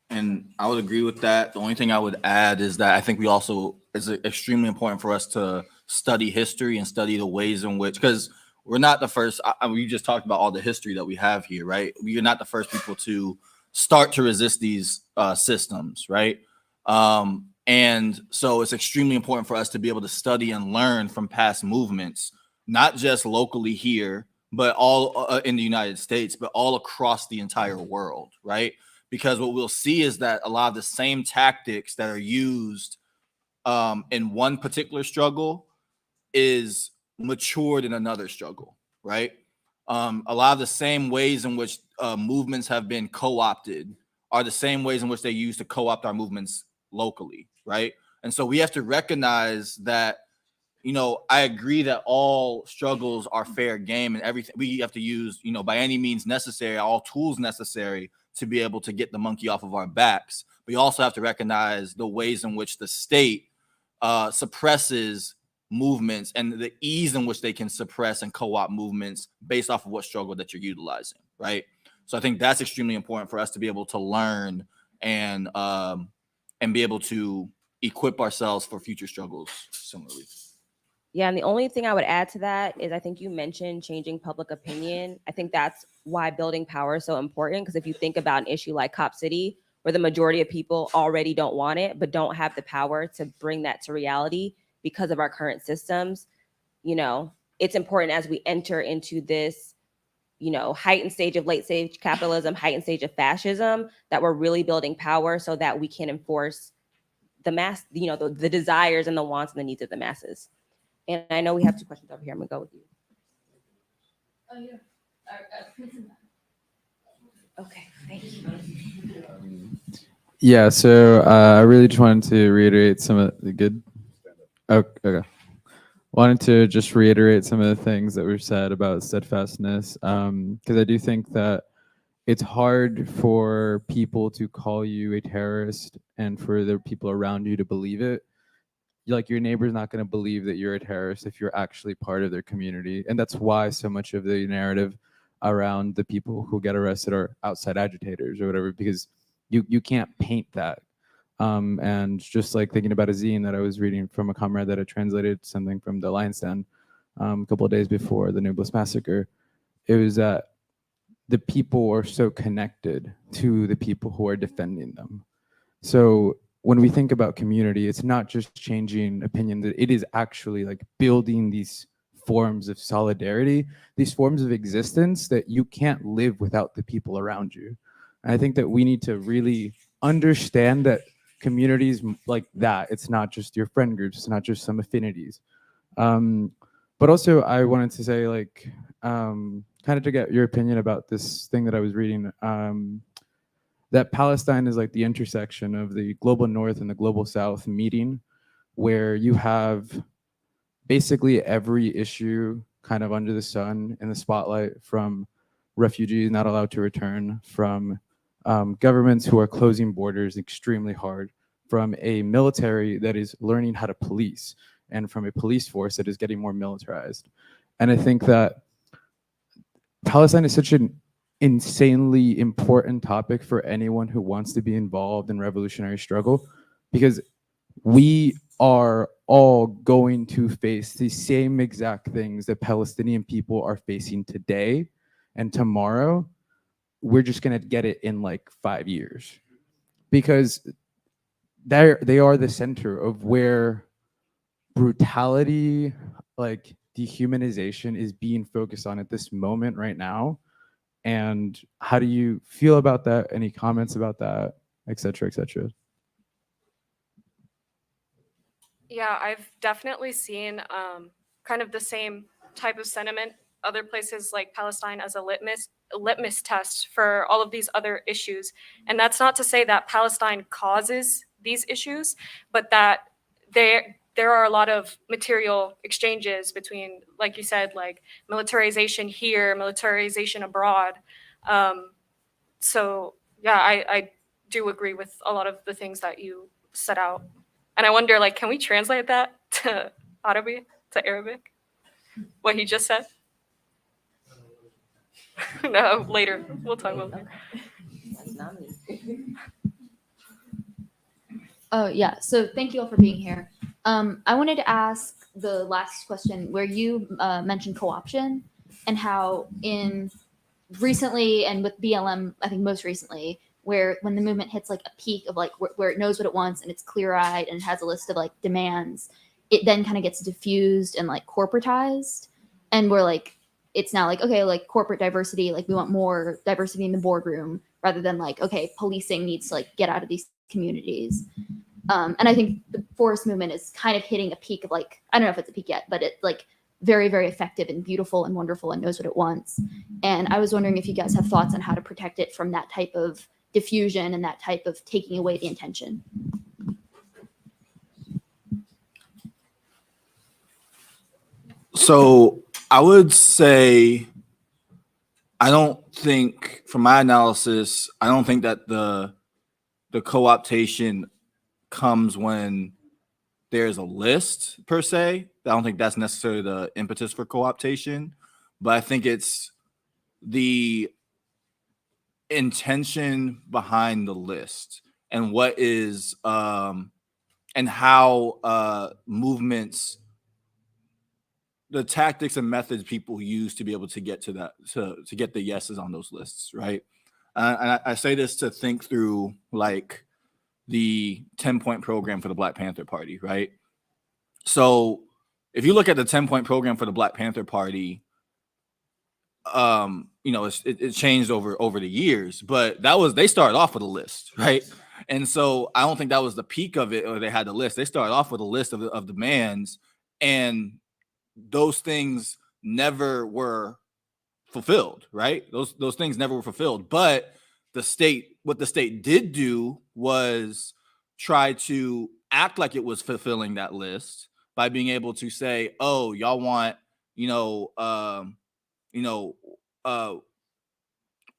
And I would agree with that. The only thing I would add is that I think we also, it's extremely important for us to study history and study the ways in which, because we're not the first, we just talked about all the history that we have here, right? We are not the first people to start to resist these systems, right? And so it's extremely important for us to be able to study and learn from past movements, not just locally here, but all in the United States, but all across the entire world, right? Because what we'll see is that a lot of the same tactics that are used in one particular struggle is matured in another struggle, right? A lot of the same ways in which movements have been co-opted are the same ways in which they use to co-opt our movements locally, right? And so we have to recognize that, I agree that all struggles are fair game, and everything we have to use, by any means necessary, all tools necessary to be able to get the monkey off of our backs. We also have to recognize the ways in which the state suppresses movements and the ease in which they can suppress and co-opt movements based off of what struggle that you're utilizing, right? So I think that's extremely important for us to be able to learn and be able to equip ourselves for future struggles similarly. Yeah, and the only thing I would add to that is I think you mentioned changing public opinion. I think that's why building power is so important, because if you think about an issue like Cop City, where the majority of people already don't want it, but don't have the power to bring that to reality because of our current systems, it's important as we enter into this, heightened stage of late stage capitalism, heightened stage of fascism, that we're really building power so that we can enforce the mass, you know, the desires and the wants and the needs of the masses. And I know we have 2 questions over here. I'm gonna go with you. Oh, yeah. Okay, thank you. Yeah, so I really just wanted to reiterate some of the good. Oh, okay. Wanted to just reiterate some of the things that were said about steadfastness, because I do think that it's hard for people to call you a terrorist and for the people around you to believe it. Like your neighbor's not going to believe that you're a terrorist if you're actually part of their community, and that's why so much of the narrative around the people who get arrested are outside agitators or whatever, because you can't paint that. And just like thinking about a zine that I was reading from a comrade that had translated something from the Lion's Den a couple of days before the Noblest Massacre, it was that the people are so connected to the people who are defending them. So when we think about community, it's not just changing opinion, that it is actually like building these forms of solidarity, these forms of existence that you can't live without the people around you. And I think that we need to really understand that communities like that, it's not just your friend groups, it's not just some affinities. But also I wanted to say, like, kind of to get your opinion about this thing that I was reading, that Palestine is like the intersection of the global north and the global south meeting, where you have basically every issue kind of under the sun in the spotlight, from refugees not allowed to return, from governments who are closing borders extremely hard, from a military that is learning how to police, and from a police force that is getting more militarized. And I think that Palestine is such an insanely important topic for anyone who wants to be involved in revolutionary struggle, because we are all going to face the same exact things that Palestinian people are facing today and tomorrow. We're just going to get it in like 5 years, because they are the center of where brutality, like dehumanization, is being focused on at this moment right now. And how do you feel about that? Any comments about that, et cetera, et cetera? Yeah, I've definitely seen kind of the same type of sentiment other places like Palestine as a litmus test for all of these other issues. And that's not to say that Palestine causes these issues, but that there are a lot of material exchanges between, like you said, like militarization here, militarization abroad. So yeah, I do agree with a lot of the things that you set out. And I wonder, like, can we translate that to Arabic? What he just said? No, later. We'll talk about it. That's not me. Oh, yeah. So thank you all for being here. I wanted to ask the last question where you mentioned co-option and how in recently and with BLM, I think most recently, where when the movement hits like a peak of like where it knows what it wants and it's clear-eyed and it has a list of like demands, it then kind of gets diffused and like corporatized. And we're like, it's now like, okay, like corporate diversity, like we want more diversity in the boardroom rather than like, okay, policing needs to like get out of these communities. And I think the forest movement is kind of hitting a peak of like, I don't know if it's a peak yet, but it's like very, very effective and beautiful and wonderful and knows what it wants. And I was wondering if you guys have thoughts on how to protect it from that type of diffusion and that type of taking away the intention. So I would say, I don't think, from my analysis, I don't think that the co-optation comes when there's a list per se. I don't think that's necessarily the impetus for co-optation, but I think it's the intention behind the list and what is and how movements, the tactics and methods people use to be able to get to that, to get the yeses on those lists, right? And I say this to think through like the 10-point program for the Black Panther Party, right? So if you look at the 10-point program for the Black Panther Party, you know, it changed over the years, but they started off with a list, right? And so I don't think that was the peak of it, or they had the list. They started off with a list of demands, and those things never were fulfilled, right? Those things never were fulfilled. But what the state did do was try to act like it was fulfilling that list by being able to say, oh, y'all want,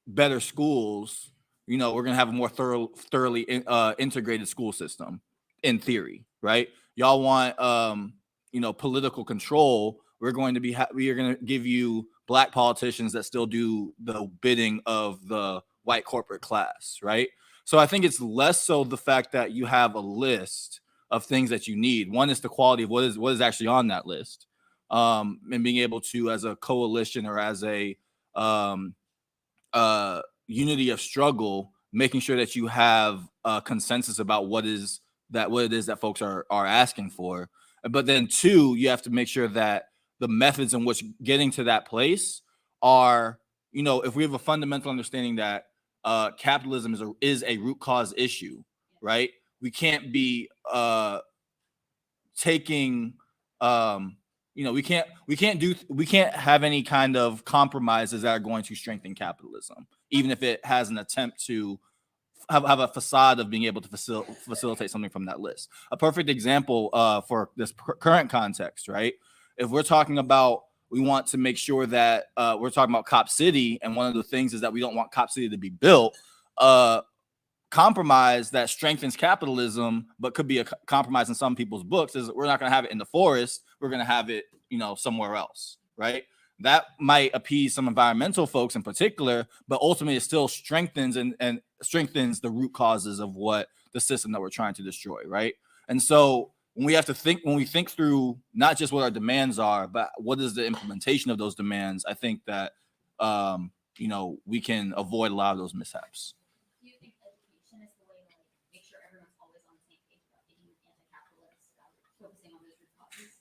better schools, we're going to have a more thoroughly integrated school system, in theory, right? Y'all want, political control. We are going to give you Black politicians that still do the bidding of the white corporate class, right? So I think it's less so the fact that you have a list of things that you need. One is the quality of what is actually on that list, and being able to, as a coalition or as a unity of struggle, making sure that you have a consensus about what it is that folks are asking for. But then two, you have to make sure that the methods in which getting to that place are, if we have a fundamental understanding that capitalism is a root cause issue, right? We can't be taking we can't have any kind of compromises that are going to strengthen capitalism, even if it has an attempt to have a facade of being able to facilitate something from that list. A perfect example for this current context, right? If we're talking about, we want to make sure that we're talking about Cop City, and one of the things is that we don't want Cop City to be built, compromise that strengthens capitalism, but could be a compromise in some people's books, is we're not going to have it in the forest. We're going to have it, somewhere else, right? That might appease some environmental folks in particular, but ultimately it still strengthens and strengthens the root causes of what the system that we're trying to destroy, right? And so when we think through not just what our demands are, but what is the implementation of those demands, I think that we can avoid a lot of those mishaps. Do you think education is the way to make sure everyone's always on the same page about being anti-capitalist, focusing on those root causes?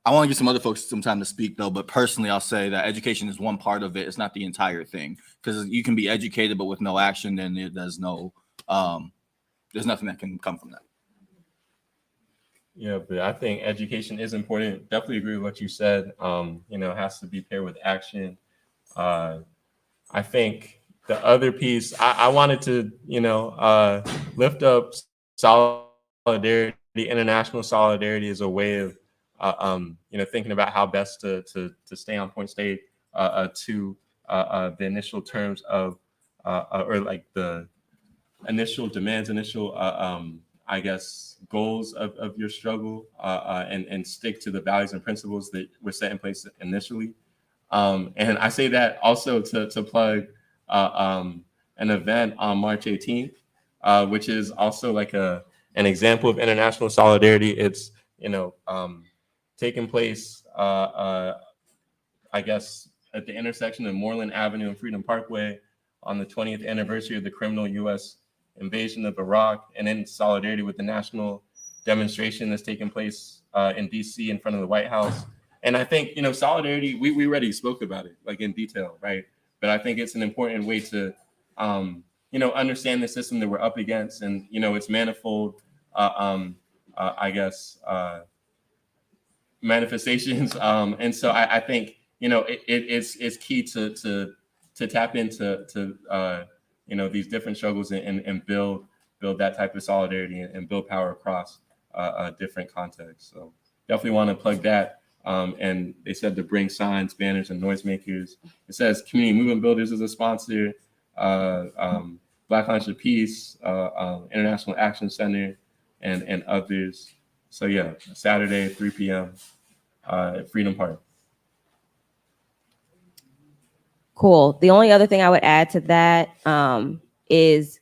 I want to give some other folks some time to speak, though, but personally, I'll say that education is one part of it. It's not the entire thing, because you can be educated, but with no action, then there's nothing that can come from that. Yeah, but I think education is important. Definitely agree with what you said. It has to be paired with action. I think the other piece, I wanted to, lift up solidarity, international solidarity as a way of, thinking about how best to stay on point state to the initial terms of, or like the initial demands, goals of your struggle, and stick to the values and principles that were set in place initially. And I say that also to plug an event on March 18th, which is also like an example of international solidarity. It's, taking place, at the intersection of Moreland Avenue and Freedom Parkway on the 20th anniversary of the criminal U.S. invasion of Iraq, and in solidarity with the national demonstration that's taking place in D.C. in front of the White House. And I think, solidarity, we already spoke about it, like in detail, right? But I think it's an important way to, understand the system that we're up against, and, its manifold, manifestations. And so I think, it's key to tap into these different struggles and build that type of solidarity and build power across different contexts. So definitely want to plug that. And they said to bring signs, banners, and noisemakers. It says Community Movement Builders is a sponsor, Black Alliance for Peace, International Action Center, and others. So yeah, Saturday, 3 p.m. At Freedom Park. Cool. The only other thing I would add to that is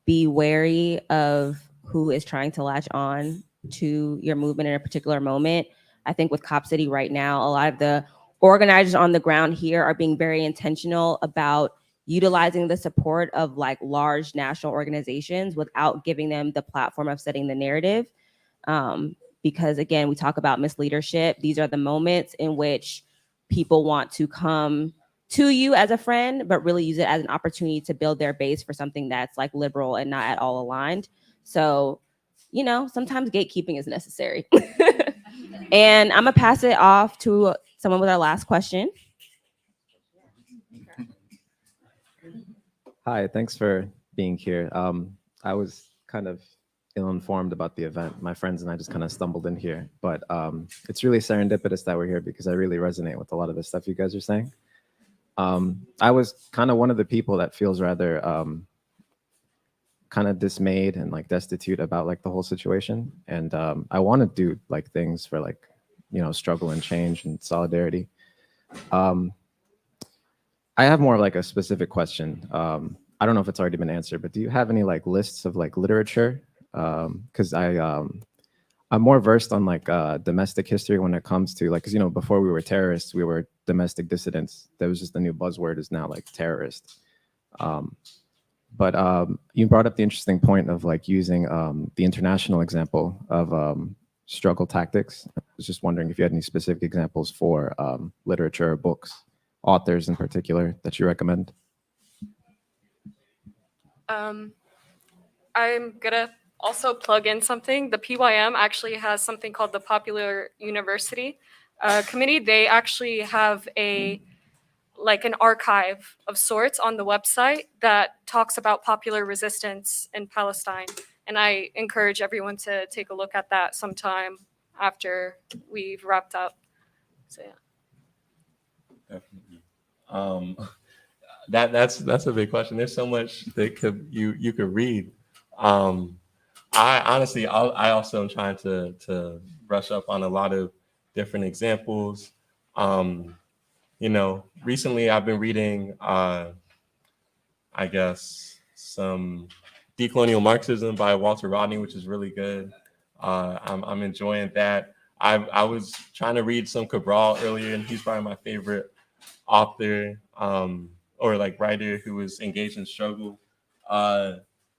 be wary of who is trying to latch on to your movement in a particular moment. I think with Cop City right now, a lot of the organizers on the ground here are being very intentional about utilizing the support of like large national organizations without giving them the platform of setting the narrative. Because again, we talk about misleadership. These are the moments in which people want to come to you as a friend, but really use it as an opportunity to build their base for something that's like liberal and not at all aligned. So, you know, sometimes gatekeeping is necessary. And I'm gonna pass it off to someone with our last question. Hi, thanks for being here. I was kind of ill-informed about the event. My friends and I just kind of stumbled in here, but it's really serendipitous that we're here because I really resonate with a lot of the stuff you guys are saying. I was kind of one of the people that feels rather kind of dismayed and like destitute about like the whole situation. And I want to do like things for like, you know, struggle and change and solidarity. I have more of like a specific question. I don't know if it's already been answered, but do you have any like lists of like literature? Because I'm more versed on like domestic history when it comes to like, because you know, before we were terrorists, we were domestic dissidents. That was just the new buzzword is now like terrorist. But you brought up the interesting point of like using the international example of struggle tactics. I was just wondering if you had any specific examples for literature or books, authors in particular that you recommend. I'm gonna also plug in something. The PYM actually has something called the Popular University Committee. They actually have an archive of sorts on the website that talks about popular resistance in Palestine. And I encourage everyone to take a look at that sometime after we've wrapped up. So yeah. Definitely. That's a big question. There's so much that you could read. I honestly, I also am trying to brush up on a lot of different examples. You know, recently I've been reading, I guess, some Decolonial Marxism by Walter Rodney, which is really good. I'm enjoying that. I was trying to read some Cabral earlier, and he's probably my favorite author or like writer who was engaged in struggle.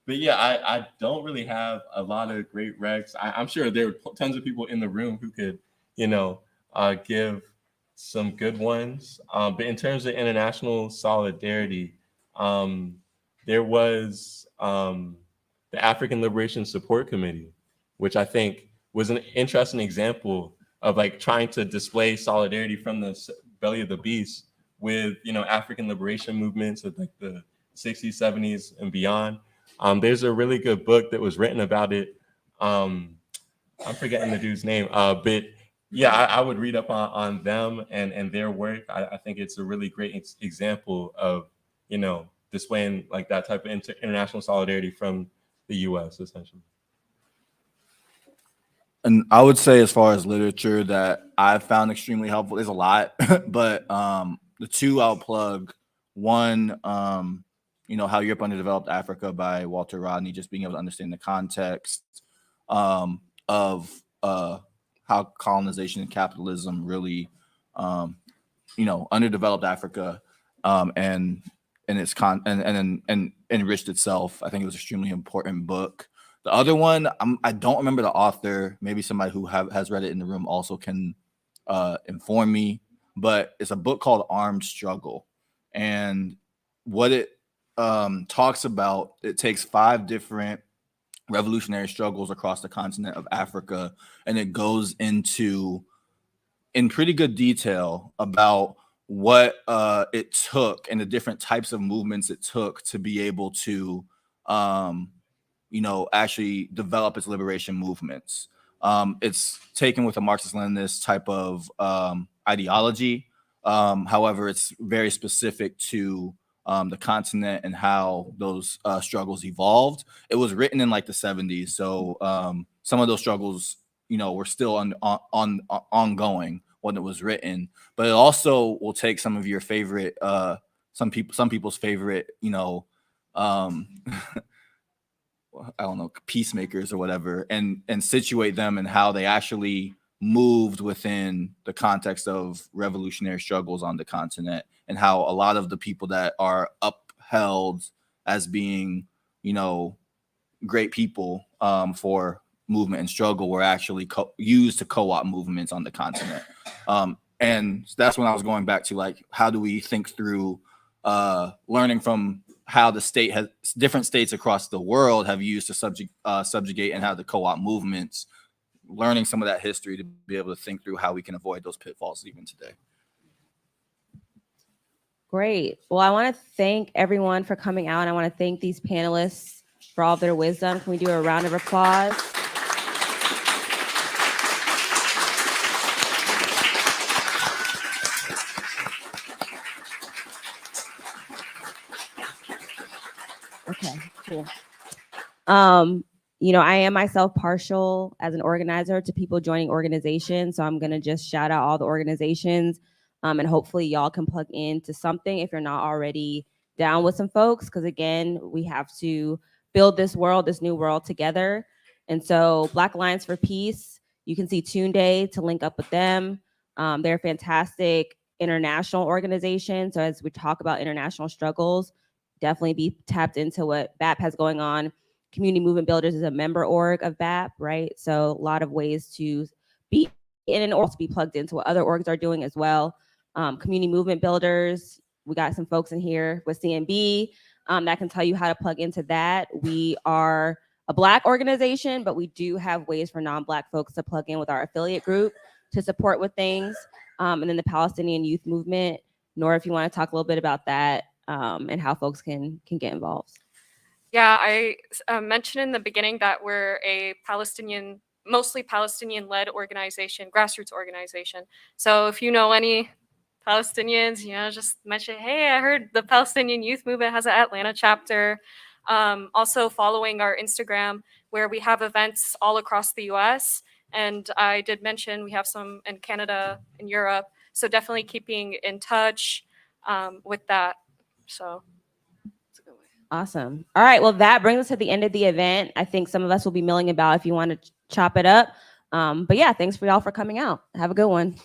But yeah, I don't really have a lot of great recs. I'm sure there are tons of people in the room who could, you know, give some good ones. But in terms of international solidarity, there was the African Liberation Support Committee, which I think was an interesting example of like trying to display solidarity from the belly of the beast with, you know, African liberation movements of like the 60s, 70s and beyond. There's a really good book that was written about it. I'm forgetting the dude's name, but yeah, I would read up on them and their work. I think it's a really great example of, you know, displaying like that type of international solidarity from the U.S. essentially. And I would say, as far as literature that I've found extremely helpful, there's a lot, but the two I'll plug. One, you know, How Europe Underdeveloped Africa by Walter Rodney, just being able to understand the context of how colonization and capitalism really, you know, underdeveloped Africa and its and enriched itself. I think it was an extremely important book. The other one, I don't remember the author. Maybe somebody who has read it in the room also can inform me. But it's a book called Armed Struggle, and what it talks about, it takes 5 different revolutionary struggles across the continent of Africa, and it goes into in pretty good detail about what it took and the different types of movements it took to be able to you know, actually develop its liberation movements. It's taken with a Marxist-Leninist type of ideology. However, it's very specific to the continent and how those struggles evolved. It was written in like the 70s, so some of those struggles, you know, were still ongoing when it was written. But it also will take some of your favorite, some people's favorite, you know, I don't know, peacemakers or whatever, and situate them in how they actually moved within the context of revolutionary struggles on the continent, and how a lot of the people that are upheld as being, you know, great people for movement and struggle were actually used to co-opt movements on the continent. And that's when I was going back to like, how do we think through learning from how the state has different states across the world have used to subjugate and how the co-op movements, learning some of that history to be able to think through how we can avoid those pitfalls even today. Great. Well, I want to thank everyone for coming out. And I want to thank these panelists for all of their wisdom. Can we do a round of applause? Okay, cool. You know, I am myself partial as an organizer to people joining organizations. So I'm going to just shout out all the organizations, and hopefully y'all can plug into something if you're not already down with some folks. Because again, we have to build this world, this new world together. And so Black Alliance for Peace, you can see Tunde to link up with them. They're a fantastic international organization. So as we talk about international struggles, definitely be tapped into what BAP has going on. Community Movement Builders is a member org of BAP, right? So a lot of ways to be in and also be plugged into what other orgs are doing as well. Community Movement Builders, we got some folks in here with CNB that can tell you how to plug into that. We are a Black organization, but we do have ways for non-Black folks to plug in with our affiliate group to support with things. And then the Palestinian Youth Movement. Nora, if you want to talk a little bit about that and how folks can get involved. Yeah, I mentioned in the beginning that we're a mostly Palestinian-led organization, grassroots organization. So if you know any Palestinians, just mention, hey, I heard the Palestinian Youth Movement has an Atlanta chapter. Also following our Instagram, where we have events all across the US. And I did mention we have some in Canada and Europe. So definitely keeping in touch with that. So it's a good way. Awesome. All right. Well, that brings us to the end of the event. I think some of us will be milling about if you want to chop it up. But yeah, thanks for y'all for coming out. Have a good one.